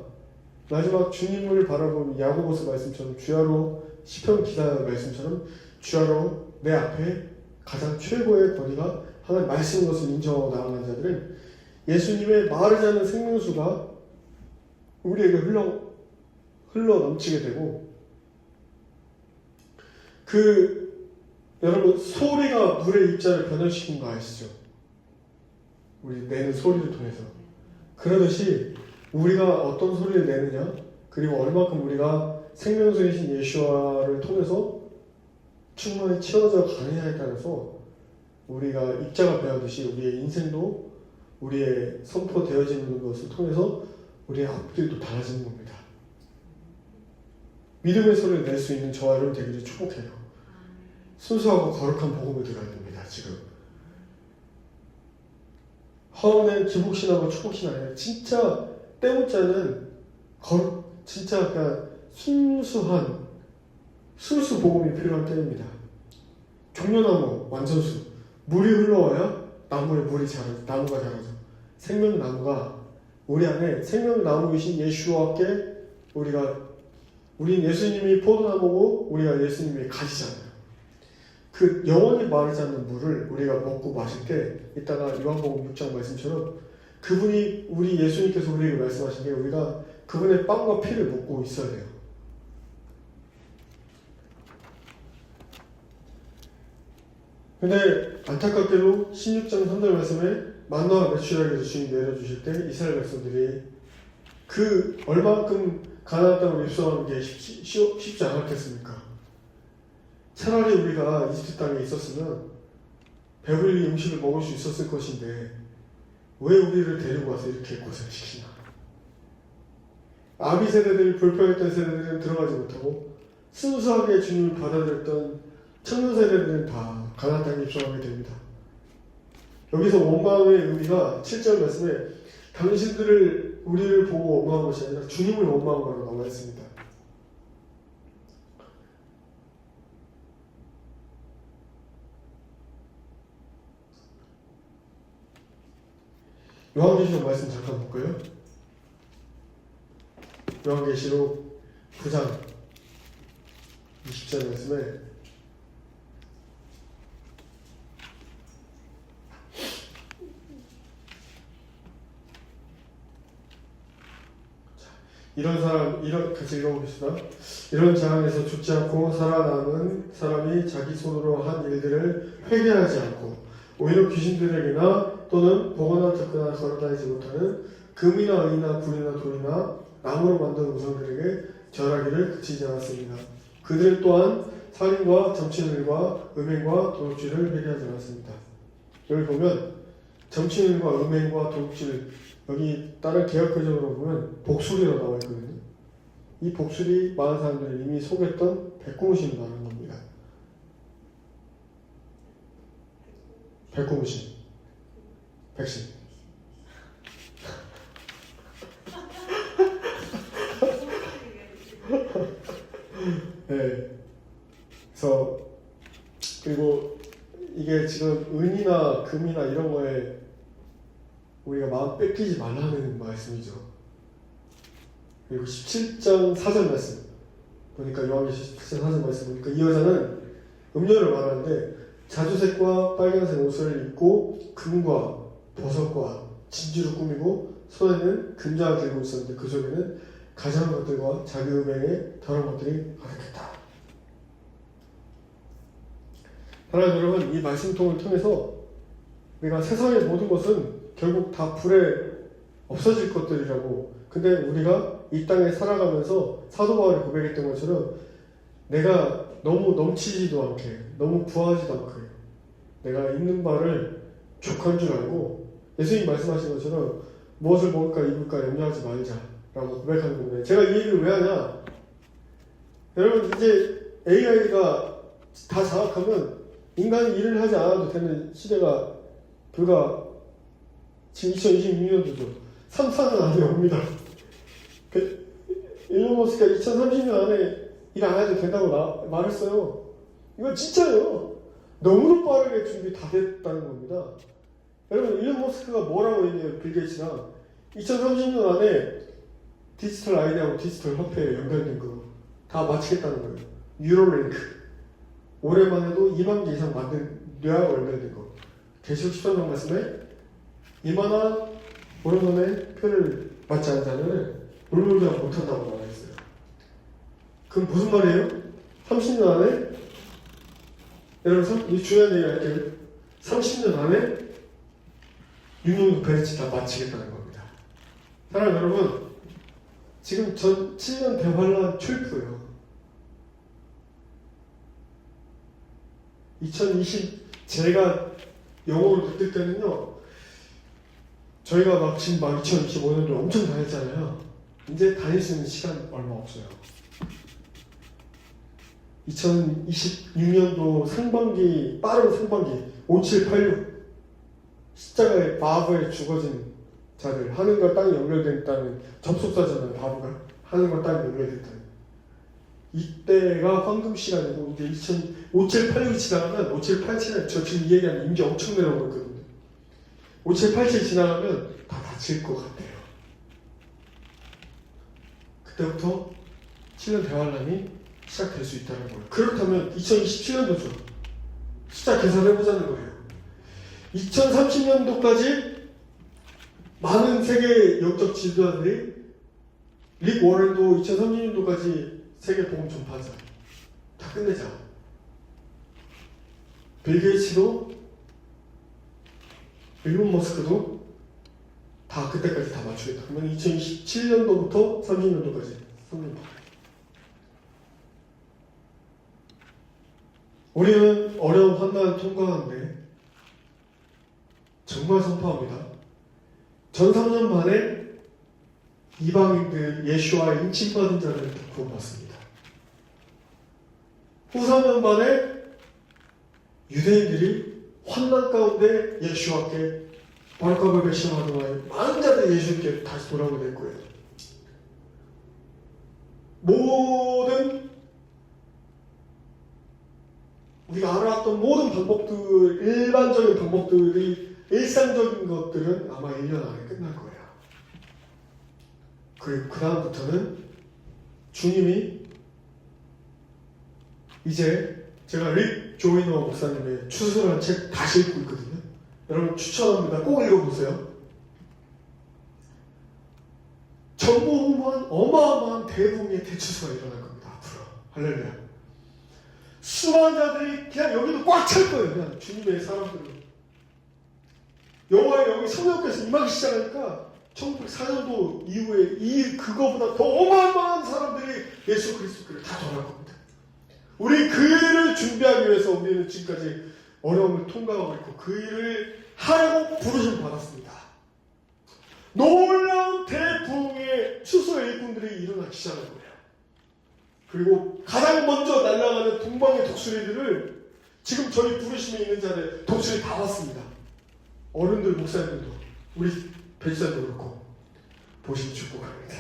마지막 주님을 바라보는 야고보서 말씀처럼, 주야로 시편 기사 말씀처럼 주야로 내 앞에 가장 최고의 권위가 하나님 말씀인 것을 인정하고 나아가는 자들은 예수님의 마르지 않는 생명수가 우리에게 흘러 넘치게 되고, 그 여러분 소리가 물의 입자를 변화시키는 거 아시죠? 우리 내는 소리를 통해서. 그러듯이 우리가 어떤 소리를 내느냐, 그리고 얼마큼 우리가 생명수이신 예수와를 통해서 충만히 채워져 가느냐에 따라서 우리가 입자가 배우듯이 우리의 인생도 우리의 선포되어지는 것을 통해서 우리의 앞길도 달라지는 겁니다. 믿음의 소리를 낼 수 있는 저와 여러분 되기를 축복해요. 순수하고 거룩한 복음을 들어야 됩니다. 지금 허운의 기복신하고 축복신 아니에요. 진짜 때묻자는 진짜 그냥 순수한 순수 복음이 필요한 때입니다. 종려나무 완전수, 물이 흘러와야 나무가 자라죠. 생명나무가 우리 안에 생명나무이신 예수와 함께 우린 예수님이 포도나무고 우리가 예수님의 가지잖아요. 그 영원히 마르지 않는 물을 우리가 먹고 마실 때 이따가 요한복음 6장 말씀처럼 그분이 우리 예수님께서 우리에게 말씀하신 게 우리가 그분의 빵과 피를 먹고 있어야 돼요. 근데 안타깝게도 16장 3절 말씀에 만나와 메추라기에서 주님이 내려주실 때 이스라엘 백성들이 그 얼마만큼 가나안 땅으로 입성하는 게 쉽지 않았겠습니까? 차라리 우리가 이집트 땅에 있었으면 배불리 음식을 먹을 수 있었을 것인데 왜 우리를 데리고 와서 이렇게 고생시키나? 아비 세대들이 불평했던 세대들은 들어가지 못하고 순수하게 주님을 받아들였던 청년 세대들은 다 가나안 땅에 입성하게 됩니다. 여기서 원망의 의미가 7절 말씀에 당신들을 우리를 보고 원망한 것이 아니라 주님을 원망한 거로 나와 있습니다. 요한계시록 말씀 잠깐 볼까요? 요한계시록 9장 20절 말씀에 같이 읽어보겠습니다. 이런 재앙에서 죽지 않고 살아남은 사람이 자기 손으로 한 일들을 회개하지 않고 오히려 귀신들에게나 또는 보거나 듣거나 걸어다니지 못하는 금이나 은이나 불이나 돌이나 나무로 만든 우상들에게 절하기를 그치지 않았습니다. 그들 또한 살인과 점치는 일과 음행과 도둑질을 회개하지 않았습니다. 여기 보면 점치는 일과 음행과 도둑질, 여기 다른 개혁교정으로 보면 복술이라고 나와 있거든요. 이 복술이 많은 사람들이 이미 속였던 백고무신을 말하는 겁니다. 백고무신, 백신. 네. 그래서 그리고 이게 지금 은이나 금이나 이런 거에 우리가 마음 뺏기지 말라는 말씀이죠. 그리고 17장 4절 말씀 보니까 요한계시록 17장 4절 말씀 보니까 이 여자는 음료를 말하는데 자주색과 빨간색 옷을 입고 금과 버섯과 진주를 꾸미고 손에는 금장을 들고 있었는데 그 속에는 가증한 것들과 자기 음행에 더러운 것들이 가득했다. 사랑하는 여러분, 이 말씀통을 통해서 우리가 세상의 모든 것은 결국 다 불에 없어질 것들이라고. 근데 우리가 이 땅에 살아가면서 사도 바울이 고백했던 것처럼 내가 너무 넘치지도 않게, 너무 부하지도 않게 내가 있는 바를 족한 줄 알고 예수님 말씀하신 것처럼 무엇을 먹을까 입을까 염려하지 말자라고 고백하는 겁니다. 제가 이 얘기를 왜 하냐? 여러분, 이제 AI가 다 장악하면 인간이 일을 하지 않아도 되는 시대가 불과 지금 2026년도죠. 3, 4년 안에 옵니다. 일론 머스크가 2030년 안에 일 안 해도 된다고 말했어요. 이건 진짜예요. 너무도 빠르게 준비 다 됐다는 겁니다. 여러분, 일론 머스크가 뭐라고 얘기해요? 빌 게이츠랑 2030년 안에 디지털 아이디하고 디지털 화폐에 연결된 거 다 마치겠다는 거예요. 유로링크. 올해만 해도 2만 개 이상 만든 뇌하고 연결된 거. 계시록 13장 말씀에 이만한 오른손에 표를 맞지 않은 자는 물물도 못한다고 말했어요. 그럼 무슨 말이에요? 30년 안에 여러분, 이 중요한 얘기 할게요. 30년 안에 육룡 베르치 다 마치겠다는 겁니다. 사랑하는 여러분, 지금 전 7년 대환란 초입부예요. 제가 영어를 느낄 때는요, 저희가 막 지금 막 2025년도 엄청 다녔잖아요. 이제 다닐 수 있는 시간 얼마 없어요. 2026년도 상반기, 빠른 상반기, 5786 십자가의 바보에 죽어진 자들, 하늘과 땅이 연결됐다는 접속사잖아요. 바보가 하늘과 땅이 연결됐다는. 이때가 황금 시간이고, 이제 5786이 지나가면, 5787에 저 지금 이 얘기하는 임기 엄청 내려오고 있거든요. 5787 지나가면 다 닫힐 것 같아요. 그때부터 7년 대환란이 시작될 수 있다는 거예요. 그렇다면 2027년도죠. 숫자 계산해보자는 거예요. 2030년도까지 많은 세계 영적 지도자들이 릭 워렌도 2030년도까지 세계 복음 전파하자. 다 끝내자. 빌 게이츠도 일론 머스크도 다 그때까지 다 맞추겠다. 그러면 2027년도부터 30년도까지 3년 반. 우리는 어려운 환난을 통과하는데 정말 선포합니다. 전 3년 반에 이방인들 예수와의 인침받은 자들을 구원받습니다. 후 3년 반에 유대인들이 환난 가운데 예수와께 바르카바 배신하던 많은 자들이 예수님께 다시 돌아오게 될 거예요. 모든 우리가 알아왔던 모든 방법들, 일반적인 방법들이 일상적인 것들은 아마 1년 안에 끝날 거예요. 그리고 그 다음부터는 주님이 이제 제가 릭 조이너 목사님의 추수라는 책 다시 읽고 있거든요. 여러분 추천합니다. 꼭 읽어보세요. 전무후무한 어마어마한 대붕의 대추수가 일어날 겁니다. 앞으로. 할렐루야. 수많은 자들이 그냥 여기도 꽉 찰 거예요. 그냥 주님의 사람들로. 여호와의 영이 성령께서 임하기 시작하니까 1904년도 이후에 그거보다 더 어마어마한 사람들이 예수 그리스도를 다 전할 겁니다. 우리 그 일을 준비하기 위해서 우리는 지금까지 어려움을 통과하고 있고 그 일을 하려고 부르심 받았습니다. 놀라운 대부흥의 추수의 일꾼들이 일어나기 시작한 거예요. 그리고 가장 먼저 날아가는 동방의 독수리들을 지금 저희 부르심에 있는 자들 독수리 다 왔습니다. 어른들 목사님들도 우리 배지사도 그렇고 보시면 축복합니다.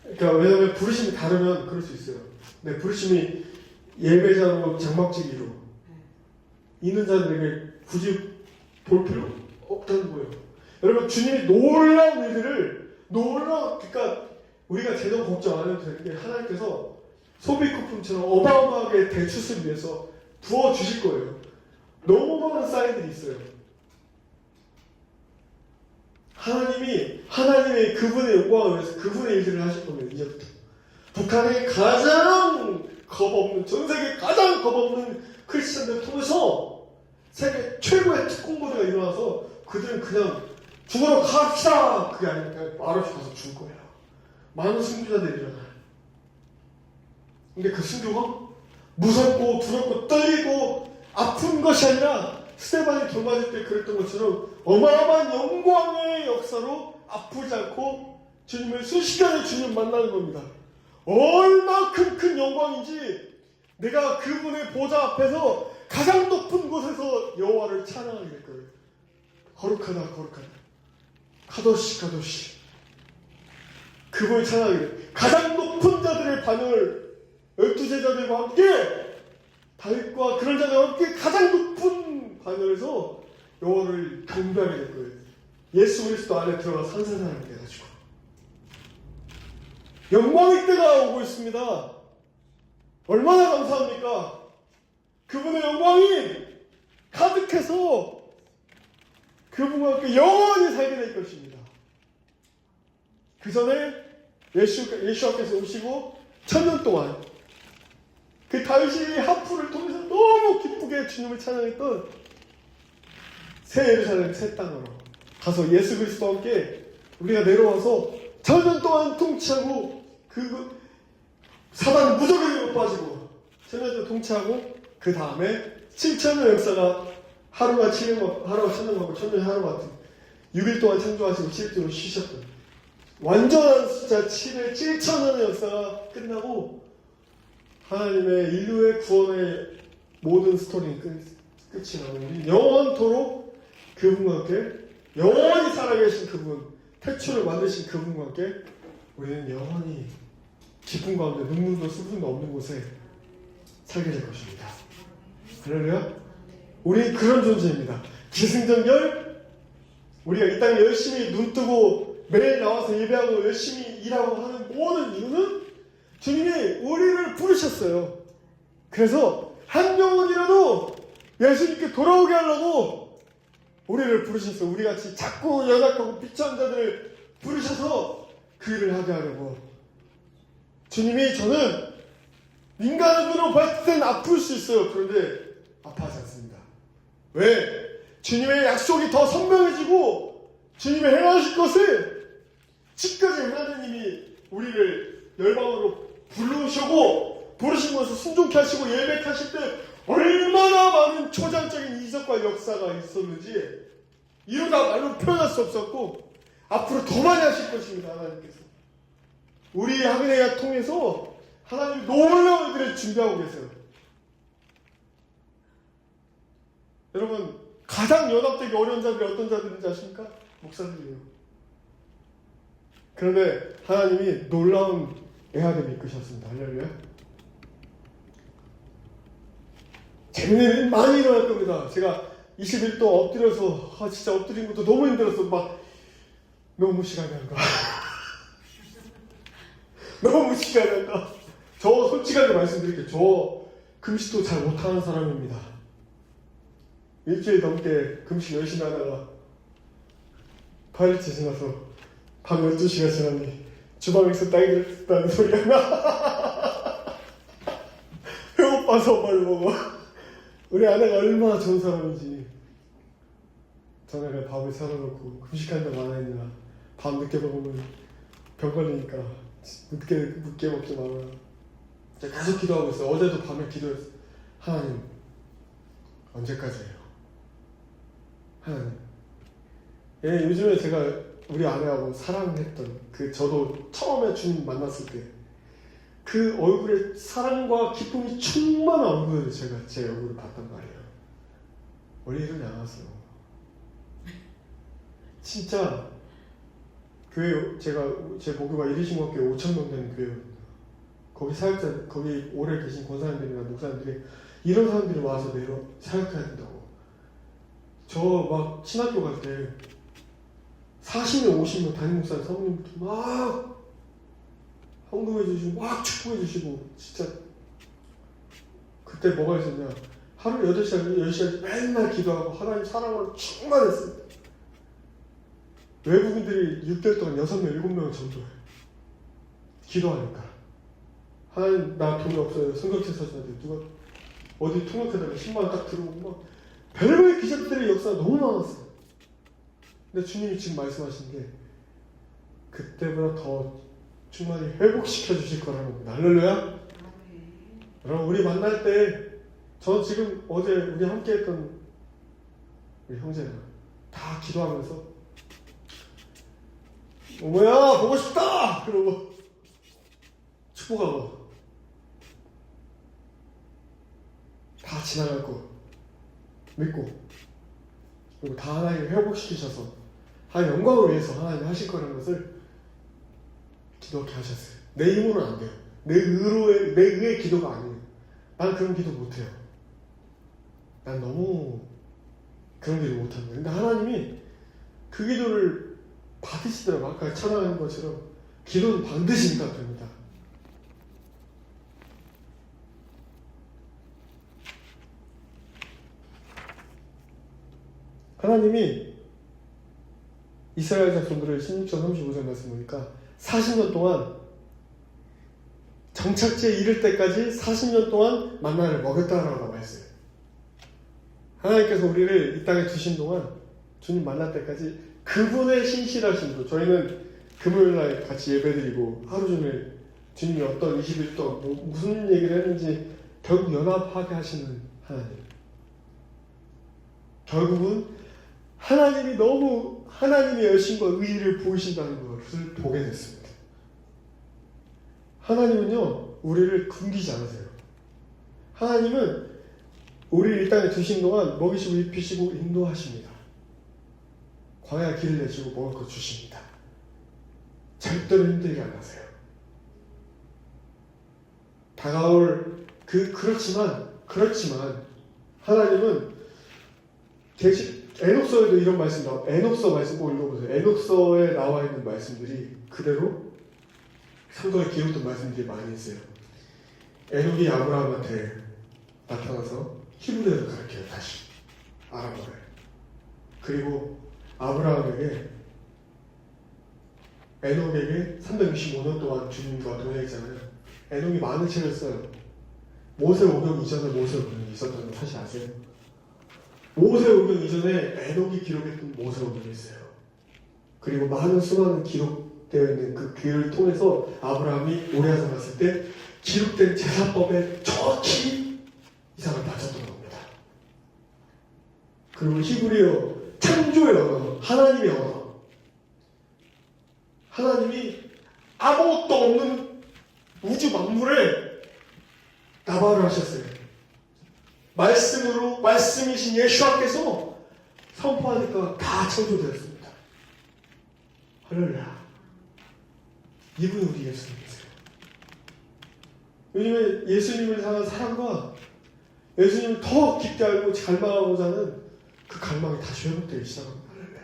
그러니까 왜냐하면 부르심이 다르면 그럴 수 있어요. 근데 부르심이 예배자로 장막지기로 있는 자들에게 굳이 볼 필요 없다는 거예요. 여러분 주님이 놀라운 일들을 그러니까 우리가 재정 걱정 안 해도 되는 게 하나님께서 소비 쿠폰처럼 어마어마하게 대추수를 위해서 부어주실 거예요. 너무 많은 사인들이 있어요. 하나님의 그분의 영광을 위해서 그분의 일들을 하실 겁니다. 이제부터. 북한의 가장 겁없는, 전 세계 가장 겁없는 크리스천들을 통해서 세계 최고의 특공부대가 일어나서 그들은 그냥 죽으러 갑시다! 그게 아니니까 말없이 가서 죽을 거예요. 많은 순교자들이 일어나요. 근데 그 순교가 무섭고 두렵고 떨리고 아픈 것이 아니라 스테반이 돌맞을 때 그랬던 것처럼 어마어마한 영광의 역사로 아프지 않고 주님을 순식간에 주님 만나는 겁니다. 얼마큼 큰 영광인지 내가 그분의 보좌 앞에서 가장 높은 곳에서 여호와를 찬양하게 될 거예요. 거룩하다 거룩하다 카도시 카도시 그분을 찬양하게 돼요. 가장 높은 자들의 반열 12제자들과 함께 다윗과 그런 자들과 함께 가장 높은 반열에서 여호와를 경배하게 될 거예요. 예수 그리스도 안에 들어가서 한 사람이 돼가지고 영광의 때가 오고 있습니다. 얼마나 감사합니까? 그분의 영광이 가득해서 그분과 함께 영원히 살게 될 것입니다. 그 전에 예수께서 오시고 1000년 동안 그 다윗이 하프를 통해서 함께 주님을 찬양했던 새 예루살렘 새 땅으로 가서 예수 그리스도와 함께 우리가 내려와서 천년 동안 통치하고 그 사단 무적에게 빠지고 천년 동안 통치하고 그 다음에 7천년 역사가 하루가 7년, 하루가 천년 같고 천년이 하루 같은 6일 동안 창조하시고 7주로 쉬셨던 완전한 숫자 7의 7천년의 역사가 끝나고 하나님의 인류의 구원의 모든 스토리는 끝이 나고 우리 영원토록 그분과 함께 영원히 살아계신 그분, 태초를 만드신 그분과 함께 우리는 영원히 기쁨 가운데 눈물도 슬픔도 없는 곳에 살게 될 것입니다. 할렐루야. 우리는 그런 존재입니다. 기승전결, 우리가 이 땅에 열심히 눈뜨고 매일 나와서 예배하고 열심히 일하고 하는 모든 이유는 주님이 우리를 부르셨어요. 그래서 한 영혼이라도 예수님께 돌아오게 하려고 우리를 부르셨어요. 우리같이 작고 연약하고 비천한 자들을 부르셔서 그 일을 하게 하려고. 주님이 저는 인간으로 봤을 땐 아플 수 있어요. 그런데 아파하지 않습니다. 왜? 주님의 약속이 더 선명해지고 주님의 행하실 것을 지금까지 하나님이 우리를 열방으로 부르신 것을 순종케 하시고 예배케 하실 때 얼마나 많은 초장적인 이적과 역사가 있었는지 이루다 말로 표현할 수 없었고 앞으로 더 많이 하실 것입니다. 하나님께서 우리 학예회를 통해서 하나님이 놀라운 일들을 준비하고 계세요. 여러분 가장 연합되기 어려운 자들이 어떤 자들인지 아십니까? 목사들이에요. 그런데 하나님이 놀라운 애하들을 이끄셨습니다. 할렐루야. 재밌는 일이 많이 일어날 겁니다. 제가 21도 엎드려서 진짜 엎드린 것도 너무 힘들었어. 막 너무 시간이 안 가. 너무 시간이 안 가. 저 솔직하게 말씀드릴게요. 저 금식도 잘 못하는 사람입니다. 일주일 넘게 금식 열심히 하다가 8일째 지나서 밤 12시가 지나니 주방에서 딸기를 뜯다는 소리가 나. 배고파서 뭘 먹어. 우리 아내가 얼마나 좋은 사람인지. 전에 밥을 사놓고 금식한다고 안 했냐. 밥 늦게 먹으면 병 걸리니까 늦게 먹지 마라. 제가 계속 기도하고 있어요. 어제도 밤에 기도했어요. 하나님 언제까지예요? 하나님. 예, 요즘에 제가 우리 아내하고 사랑했던 저도 처음에 주님 만났을 때 그 얼굴에 사랑과 기쁨이 충만한 얼굴을 제가 제 얼굴을 봤단 말이에요. 원래 이러지 않았어요. 진짜 교회 제 목요가 이리신학교에 5,000명 되는 교회거든요. 거기 사역자 거기 오래 계신 권사님들이나 목사님들이 이런 사람들이 와서 사역해야 된다고. 저 막 신학교 갈 때 40명 50명 담임 목사님 사모님부터 막 헌금해 주시고 막 축복해 주시고 진짜 그때 뭐가 있었냐. 하루 8시간 10시간 맨날 기도하고 하나님 사랑으로 충만했습니다. 외국인들이 6개월 동안 6명 7명을 전도해요. 기도하니까. 하나님 나 돈이 없어요. 성경책 사줘야 돼. 누가 어디 통역해달라 10만원 딱 들어오고 막 별별 기적들의 역사가 너무 많았어요. 근데 주님이 지금 말씀하신 게 그때보다 더 충만히 회복시켜 주실 거라는 겁니다. 할렐루야. 여러분 우리 만날 때 저 지금 어제 우리 함께 했던 우리 형제랑 다 기도하면서 어머야 보고 싶다! 그러고 축복하고 다 지나갈 거 믿고 그리고 다 하나님 회복시키셔서 하나님 영광을 위해서 하나님 하실 거라는 것을 기도하게 하셨어요. 내 힘으로는 안 돼요. 내 의의 기도가 아니에요. 난 그런 기도 못해요. 난 너무 그런 기도 못합니다. 근데 하나님이 그 기도를 받으시더라고요. 아까 찬양하는 것처럼 기도는 반드시 응답됩니다. 하나님이 이스라엘 자손들을 16장 35절 말씀 보니까 40년 동안 정착지에 이를 때까지 40년 동안 만나를 먹였다라고 말했어요. 하나님께서 우리를 이 땅에 두신 동안 주님 만날 때까지 그분의 신실하심으로 저희는 금요일날 같이 예배드리고 하루 종일 주님이 어떤 20일 동안 무슨 얘기를 했는지 결국 연합하게 하시는 하나님. 결국은 하나님이 너무 하나님의 여신과 의의를 보이신다는 것을 보게 됐습니다. 하나님은요 우리를 굶기지 않으세요. 하나님은 우리를 이 땅에 두신 동안 먹이시고 입히시고 인도하십니다. 광야 길을 내시고 먹을 것 주십니다. 절대로 힘들게 안 하세요. 다가올 그렇지만 하나님은 대신 에녹서에도 이런 말씀 나와. 에녹서 말씀 꼭 읽어보세요. 에녹서에 나와 있는 말씀들이 그대로 성경에 기록된 말씀들이 많이 있어요. 에녹이 아브라함한테 나타나서 히브리어를 가르쳐요. 다시 아람어를. 그리고 아브라함에게 에녹에게 365년 동안 주님과 동행했잖아요. 에녹이 많은 책을 써요. 모세 오경 이전에 모세 오경이 있었다는 거 사실 아세요? 모세 오경 이전에 에녹이 기록했던 모세 오경이 있어요. 그리고 많은 수많은 기록되어 있는 그 글을 통해서 아브라함이 오레아산 갔을 때 기록된 제사법에 정확히 이상을 맞췄던 겁니다. 그리고 히브리어 창조의 언어, 하나님의 언어. 하나님이 아무것도 없는 우주 만물을 나발을 하셨어요. 말씀으로, 말씀이신 예수님께서 선포하니까 다 창조되었습니다. 할렐루야. 이분이 우리 예수님이세요. 왜냐면 예수님을 향한 사랑과 예수님을 더 깊게 알고 갈망하고자 하는 그 갈망이 다시 회복되기 시작합니다. 할렐루야.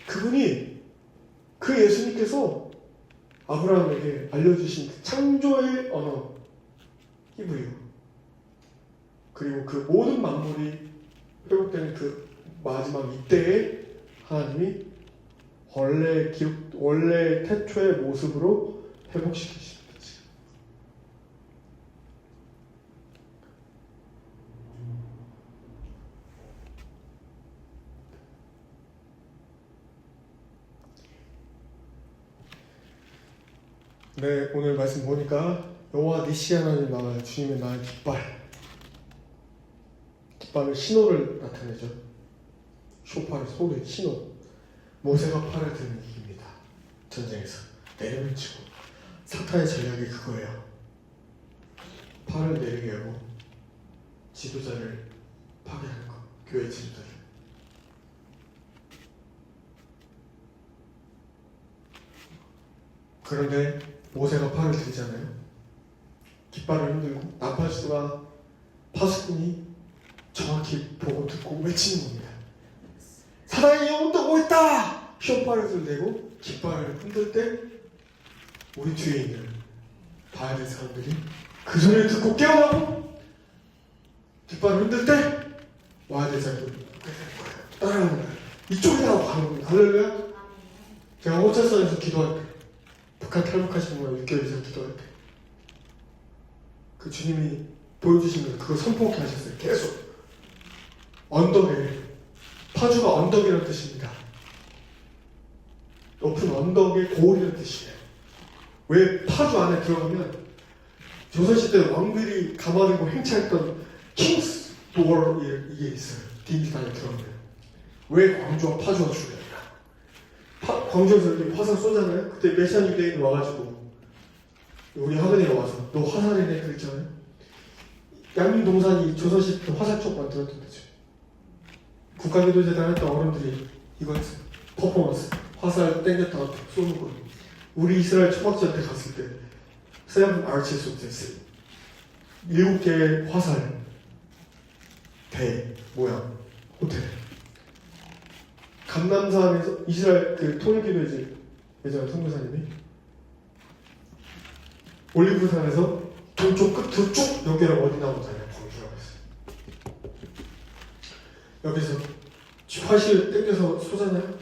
그분이 그 예수님께서 아브라함에게 알려주신 그 창조의 언어 히브리어 그리고 그 모든 만물이 회복되는 그 마지막 이때에 하나님이 원래 태초의 모습으로 회복시키십니다. 네, 오늘 말씀 보니까 여호와 니시 하나님 나와요. 주님의 나의 깃발은 신호를 나타내죠. 쇼파의 소리, 신호. 모세가 팔을 드는 이깁니다. 전쟁에서 내려밀치고 사탄의 전략이 그거예요. 팔을 내리게 하고 지도자를 파괴하는 것. 교회 지도자를. 그런데 모세가 팔을 들잖아요. 깃발을 흔들고 나팔수가 파수꾼이 정확히 보고 듣고 외치는 겁니다. 사단의 영혼도 오고 있다! 쇼파를 들대고 깃발을 흔들 때 우리 뒤에 있는 봐야 될 사람들이 그 소리를 듣고 깨어나고 깃발을 흔들 때 와야 될 사람들이 따라가는 거예요. 이쪽이라고 가는 겁니다. 할렐루야. 제가 호철선에서 기도할 때 북한 탈북하시는 분 6개월 이상 기도할 때 그 주님이 보여주시면 그걸 선포하게 하셨어요. 계속 언덕에 파주가 언덕이라는 뜻입니다. 높은 언덕의 고을이라는 뜻이에요. 왜 파주 안에 들어가면 조선시대 왕들이 감아들고 행차했던 킹스 도어 이게 있어요. 비행기 안에 들어가면 왜 광주와 파주가 중요해요? 광주에서 이렇게 화살 쏘잖아요. 그때 메시안 유대인이 와가지고 우리 학원에 와서 너 화살이네 그랬잖아요. 양림동산이 조선시대 화살촉 만들었던 데죠. 국가기도재단 했던 어른들이 이거 했어요. 퍼포먼스 화살 땡겼다가 쏘는 거. 우리 이스라엘 초막전 때 갔을 때 세븐 아치스 호텔 7개의 화살 대 모양 호텔. 감남산에서 이스라엘 그 통일기도 예전에 선교사님이 올리브산에서 동쪽 끝으로 쭉 여기랑 어디 나오고 다녀요. 광주라고 했어요. 여기서 화실 땡겨서 쏘잖아요.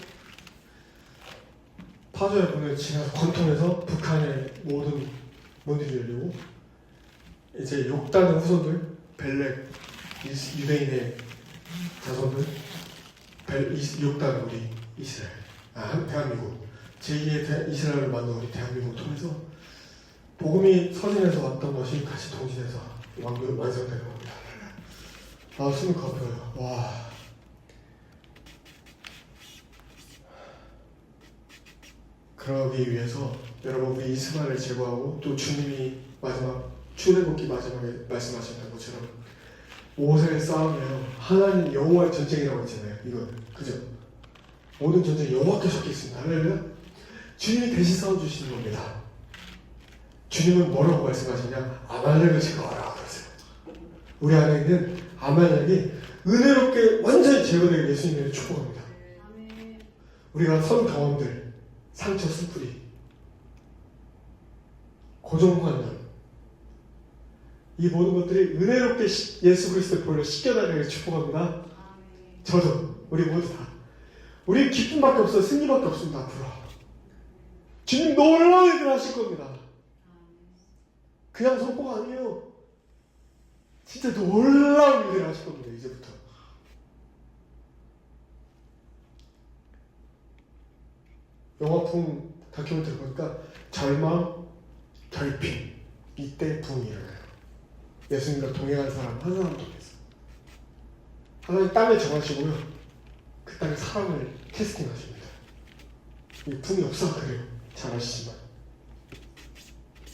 파주의 문을 지나서 관통해서 북한의 모든 문들이 열리고 이제 욕단의 후손들 벨렉 유대인의 자손들 6단 우리 이스라엘, 대한민국 제2의 이스라엘을 만든 우리 대한민국을 통해서 복음이 서진에서 왔던 것이 다시 동진에서 완성되는 겁니다. 숨이 가벼워요. 와. 그러기 위해서 여러분 우리 이스라엘을 제거하고 또 주님이 마지막 출애굽기 마지막에 말씀하셨던 것처럼 5세의 싸움이에요. 하나님 여호와의 전쟁이라고 했잖아요. 이건 그죠? 모든 전쟁이 여호와께 적혀 있습니다. 할렐루야. 주님이 대신 싸워주시는 겁니다. 주님은 뭐라고 말씀하시냐? 아말렉을 제거하라 그러세요. 우리 안에 있는 아말렉이 은혜롭게 완전히 제거되게 예수님을 축복합니다. 우리가 선 경험들, 상처 수풀이, 고정관념, 이 모든 것들이 은혜롭게 예수 그리스도의 볼로 씻겨나가게 축복합니다. 저도, 우리 모두 다. 우리 기쁨밖에 없어, 승리밖에 없습니다. 앞으로 주님 놀라운 일을 하실 겁니다. 그냥 선포가 아니에요. 진짜 놀라운 일을 하실 겁니다. 이제부터. 영화풍 다큐멘터리 보니까 절망, 결핍, 이때 붕이 일어나요. 예수님과 동행한 사람 한 사람 통해서 하나님 땅을 정하시고요, 그 땅에 사람을 캐스팅하십니다. 이 붕이 역사가 그래요. 잘 아시지만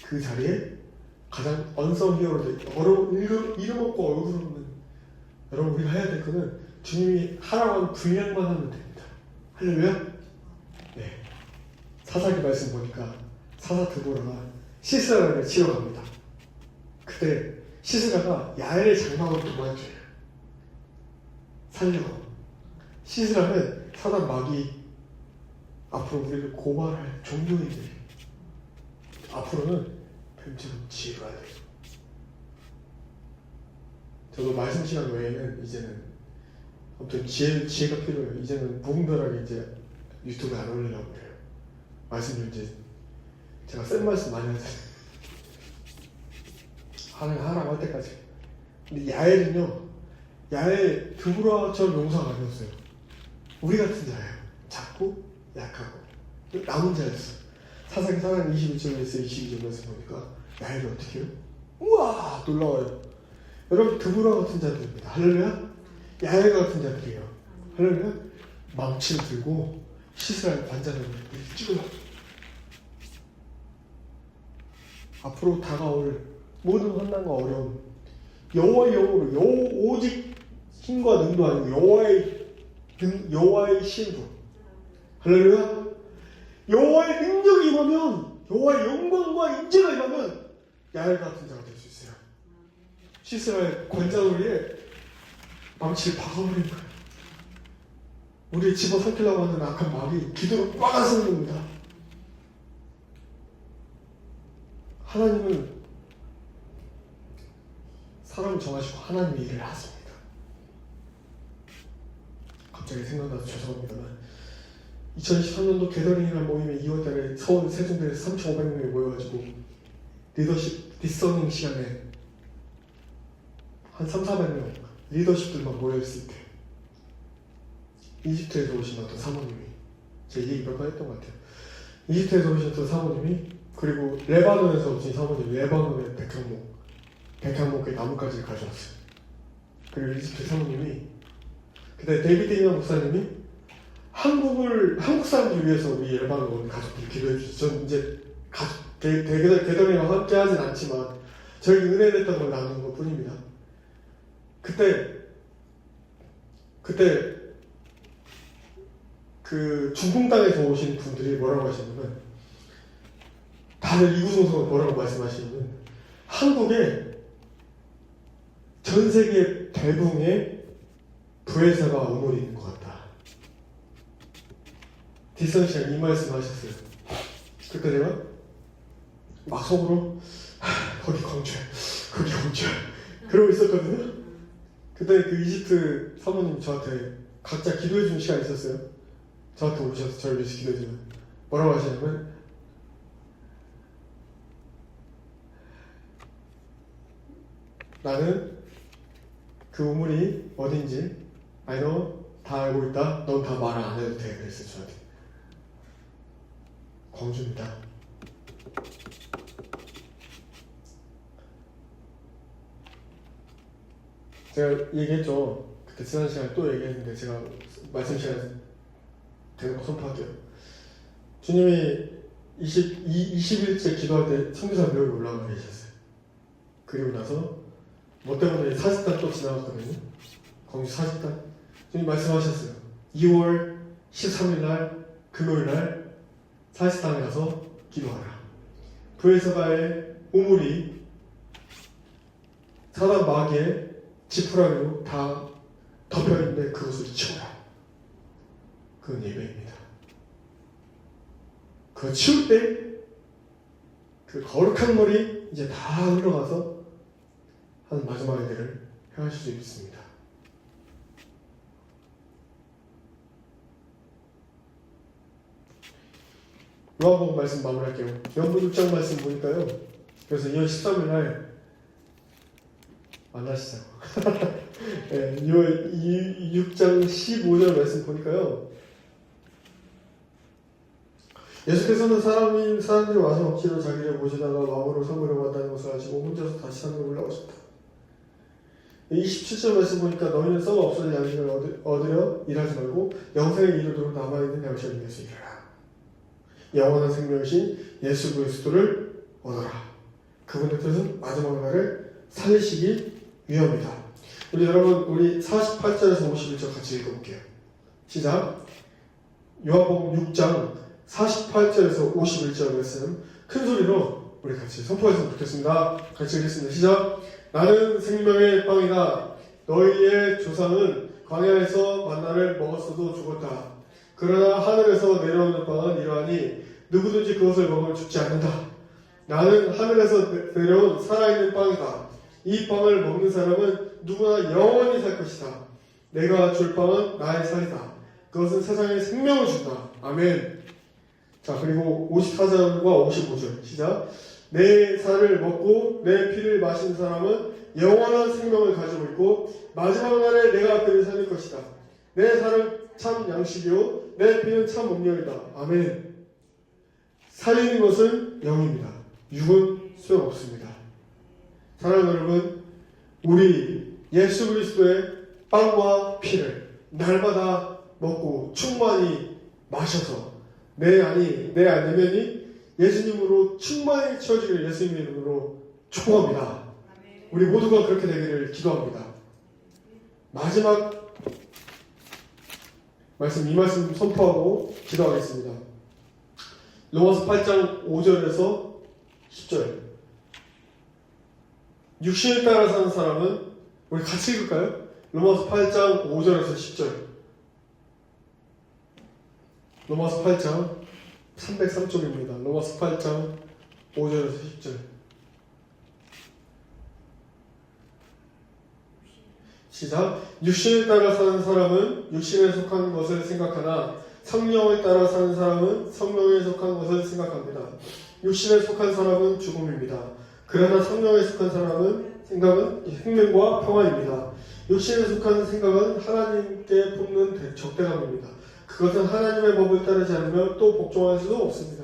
그 자리에 가장 언성 히어로들, 이름 없고 얼굴 없는 여러분, 우리가 해야 될 거는 주님이 하라고 한 분량만 하면 됩니다. 할렐루야. 네. 사사기 말씀 보니까 사사 드보라가 시스라를 치러 갑니다. 그때 시스라가 야엘의 장막으로 도망쳐요. 살려고. 시스라는 사단 마귀 앞으로 우리를 고발할 종교인들이 앞으로는 뱀처럼 지루해야 돼요. 저도 말씀 시간 외에는 이제는 아무튼 지혜가 필요해요. 이제는 무분별하게 이제 유튜브에 안 올리려고 그래요. 말씀을 이제 제가 센 말씀 많이 하잖아요. 하라고 할 때까지. 근데 야엘은요, 야엘 드보라처럼 용서가 아니었어요. 우리 같은 자예요. 작고 약하고 남은 자였어. 사사기 4장 21절에서 22절에서 보니까 야엘이 어떻게 해요? 우와 놀라워요. 여러분 드보라 같은 자들입니다. 할렐루야. 야엘 같은 자들이에요. 할렐루야. 망치를 들고 시스라엘 관자를 찍어요. 앞으로 다가올 모든 환난과 어려움, 여호와의 영으로, 오직 힘과 능도 아니고 여호와의 신으로. 할렐루야. 여호와의 능력이 임하면, 여호와의 영광과 인재가 임하면 야엘 같은 자가 될 수 있어요. 시스라엘 관자놀이에 망치를 박아버린 거예요. 우리의 집어삼키려고 하는 악한 마귀 기도로 꽉아서는 겁니다. 하나님은 사람을 정하시고 하나님의 일을 하십니다. 갑자기 생각나서 죄송합니다만 2013년도 게더링이라는 모임에 2월달에 서울 세종대에서 3,500명이 모여가지고 리더십 디서닝 시간에 한 3,400명 리더십들만 모여있을 때 이집트에서 오신 어떤 사모님이, 제가 이 얘기 몇 번 했던 것 같아요. 이집트에서 오신 어떤 사모님이, 그리고 레바논에서 오신 사모님, 레바논의 백향목의 나뭇가지를 가져왔어요. 그리고 이집트 사모님이, 그때 데이비드 이나 목사님이 한국 사람들 위해서 우리 레바논 가족들이 기도해 주셔서, 전 이제 대개들이랑 함께 하진 않지만 저에게 은혜 됐던 걸 나누는 것 뿐입니다. 그때 그 중동 땅에서 오신 분들이 뭐라고 하시냐면, 다들 이구동성으로 뭐라고 말씀하시냐면, 한국에 전 세계 대붕에 부회사가 우물이 있는 것 같다. 디선 씨가 이 말씀 하셨어요. 그때 내가 막 속으로 거기 광주야, 거기 광주야 그러고 있었거든요. 그때 그 이집트 사모님 저한테 각자 기도해주는 시간이 있었어요. 저한테 오셔서 저를 위해서 기도해주면 뭐라고 하시냐면, 나는 그 우물이 어딘지 I know 다 알고 있다. 넌 다 말 안 해도 돼. 그랬어요 저한테. 광주입니다. 제가 얘기했죠. 그때 지난 시간에 또 얘기했는데 제가 말씀 시간에 대놓고 선포할게요. 주님이 20일째 기도할 때 청교사 묘에 올라가 계셨어요. 그리고 나서 뭐 때문에 40단 또 지나갔거든요. 광주 40단. 주님 말씀하셨어요. 2월 13일 날 금요일 날 40단에 가서 기도하라. 부에서가의 우물이 사단 마귀의 지푸라기로 다 덮여있는데 그것을 치워라. 그건 예배입니다. 그거 치울 때 그 거룩한 물이 이제 다 흘러가서 한 마지막 예배를 행하실 수 있습니다. 요한복음 말씀 마무리할게요. 요한복음 6장 말씀 보니까요. 그래서 2월 13일 날 만나시죠. 네, 6장 15절 말씀 보니까요. 예수께서는 사람들이 와서 억지로 자기를 모시다가 마음으로 섬으려고 한다는 것을 아시고 혼자서 다시 산으로 올라오셨다. 27절 말씀 보니까 너희는 썩어 없어질 양식을 얻으려 일하지 말고 영생에 이르도록 남아있는 양식을 위해서 일하라. 영원한 생명이신 예수 그리스도를 얻어라. 그분의 뜻은 마지막 날을 살리시기 위함이다. 우리 여러분, 우리 48절에서 51절 같이 읽어볼게요. 시작. 요한복음 6장 48절에서 51절 말씀 큰 소리로 우리 같이 선포했으면 좋겠습니다. 같이 읽겠습니다. 시작. 나는 생명의 빵이다. 너희의 조상은 광야에서 만나를 먹었어도 죽었다. 그러나 하늘에서 내려오는 빵은 이러하니 누구든지 그것을 먹으면 죽지 않는다. 나는 하늘에서 내려온 살아있는 빵이다. 이 빵을 먹는 사람은 누구나 영원히 살 것이다. 내가 줄 빵은 나의 살이다. 그것은 세상에 생명을 준다. 아멘. 자, 그리고 54절과 55절 시작. 내 살을 먹고 내 피를 마시는 사람은 영원한 생명을 가지고 있고 마지막 날에 내가 그를 살릴 것이다. 내 살은 참 양식이요 내 피는 참 음료이다. 아멘. 살리는 것은 영입니다. 육은 소용없습니다. 사랑하는 여러분, 우리 예수 그리스도의 빵과 피를 날마다 먹고 충만히 마셔서 내 안내면이 예수님으로 충만히 채워지기를 예수님의 이름으로 축복합니다. 우리 모두가 그렇게 되기를 기도합니다. 마지막 말씀, 이 말씀 선포하고 기도하겠습니다. 로마서 8장 5절에서 10절. 육신을 따라 사는 사람은, 우리 같이 읽을까요? 로마서 8장 5절에서 10절. 로마서 8장 303쪽입니다. 로마서 8장 5절에서 10절. 시작. 육신을 따라 사는 사람은 육신에 속한 것을 생각하나 성령을 따라 사는 사람은 성령에 속한 것을 생각합니다. 육신에 속한 사람은 죽음입니다. 그러나 성령에 속한 사람은 생각은 생명과 평화입니다. 육신에 속한 생각은 하나님께 품는 적대감입니다. 그것은 하나님의 법을 따르지 않으면 또 복종할 수도 없습니다.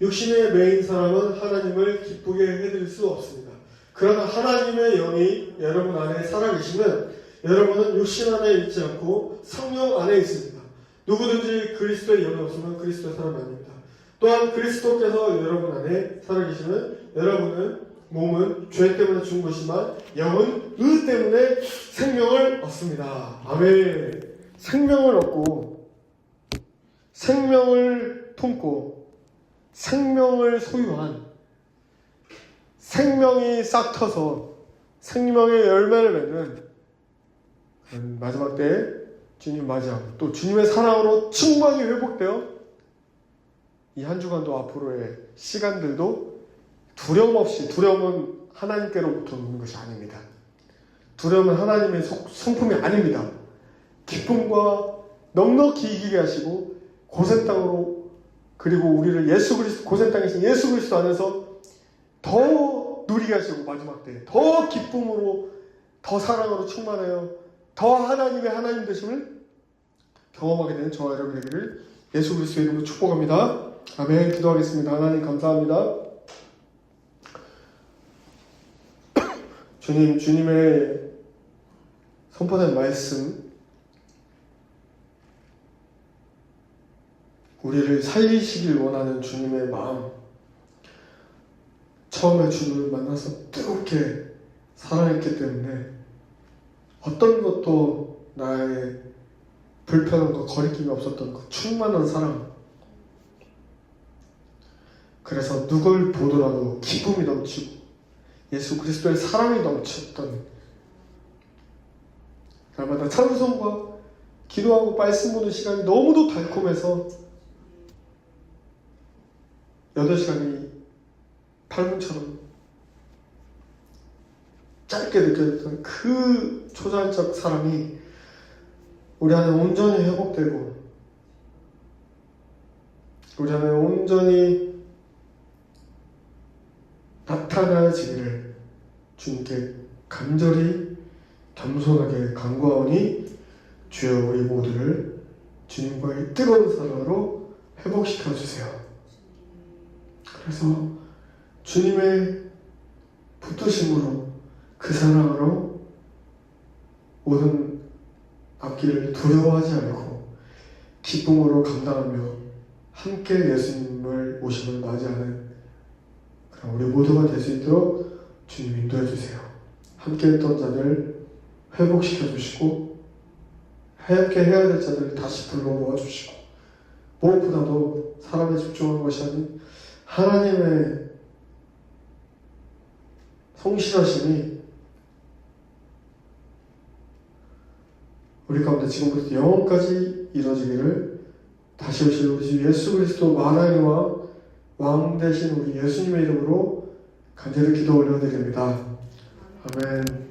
육신에 매인 사람은 하나님을 기쁘게 해드릴 수 없습니다. 그러나 하나님의 영이 여러분 안에 살아계시면 여러분은 육신 안에 있지 않고 성령 안에 있습니다. 누구든지 그리스도의 영이 없으면 그리스도의 사람이 아닙니다. 또한 그리스도께서 여러분 안에 살아계시면 여러분은 몸은 죄 때문에 죽은 것이지만 영은 의 때문에 생명을 얻습니다. 아멘. 생명을 얻고 생명을 품고 생명을 소유한 생명이 싹 터서 생명의 열매를 맺는 그런 마지막 때에 주님 맞이하고 또 주님의 사랑으로 충만히 회복되어 이 한 주간도 앞으로의 시간들도 두려움 없이, 두려움은 하나님께로부터 오는 것이 아닙니다. 두려움은 하나님의 성품이 아닙니다. 기쁨과 넉넉히 이기게 하시고 고센 땅으로, 그리고 우리를 예수 그리스도, 고센 땅이신 예수 그리스도 안에서 더 누리게 하시고 마지막 때 더 기쁨으로 더 사랑으로 충만하여 더 하나님의 하나님 되심을 경험하게 되는 저와 여러분 되기를 예수 그리스도의 이름으로 축복합니다. 아멘. 기도하겠습니다. 하나님 감사합니다. 주님, 주님의 선포된 말씀 우리를 살리시길 원하는 주님의 마음, 처음에 주님을 만나서 뜨겁게 사랑했기 때문에 어떤 것도 나의 불편함과 거리낌이 없었던 그 충만한 사랑, 그래서 누굴 보더라도 기쁨이 넘치고 예수 그리스도의 사랑이 넘쳤던, 날마다 찬송과 기도하고 말씀 보는 시간이 너무도 달콤해서 8시간이 8분처럼 짧게 느껴졌던 그 초자연적 사랑이 우리 안에 온전히 회복되고 우리 안에 온전히 나타나지기를 주님께 간절히 겸손하게 간구하오니 주여 우리 모두를 주님과의 뜨거운 사랑으로 회복시켜 주세요. 그래서 주님의 붙드심으로 그 사랑으로 모든 앞길을 두려워하지 않고 기쁨으로 감당하며 함께 예수님을 오심을 맞이하는 그런 우리 모두가 될 수 있도록 주님 인도해 주세요. 함께 했던 자들 회복시켜 주시고 함께 해야 될 자들 다시 불러 모아 주시고 무엇보다도 사람에 집중하는 것이 아닌 하나님의 성실하심이 우리 가운데 지금부터 영원까지 이루어지기를 다시 오실 우리 주 예수 그리스도 만왕의 왕 되신 우리 예수님의 이름으로 간절히 기도 올려드립니다. 아멘.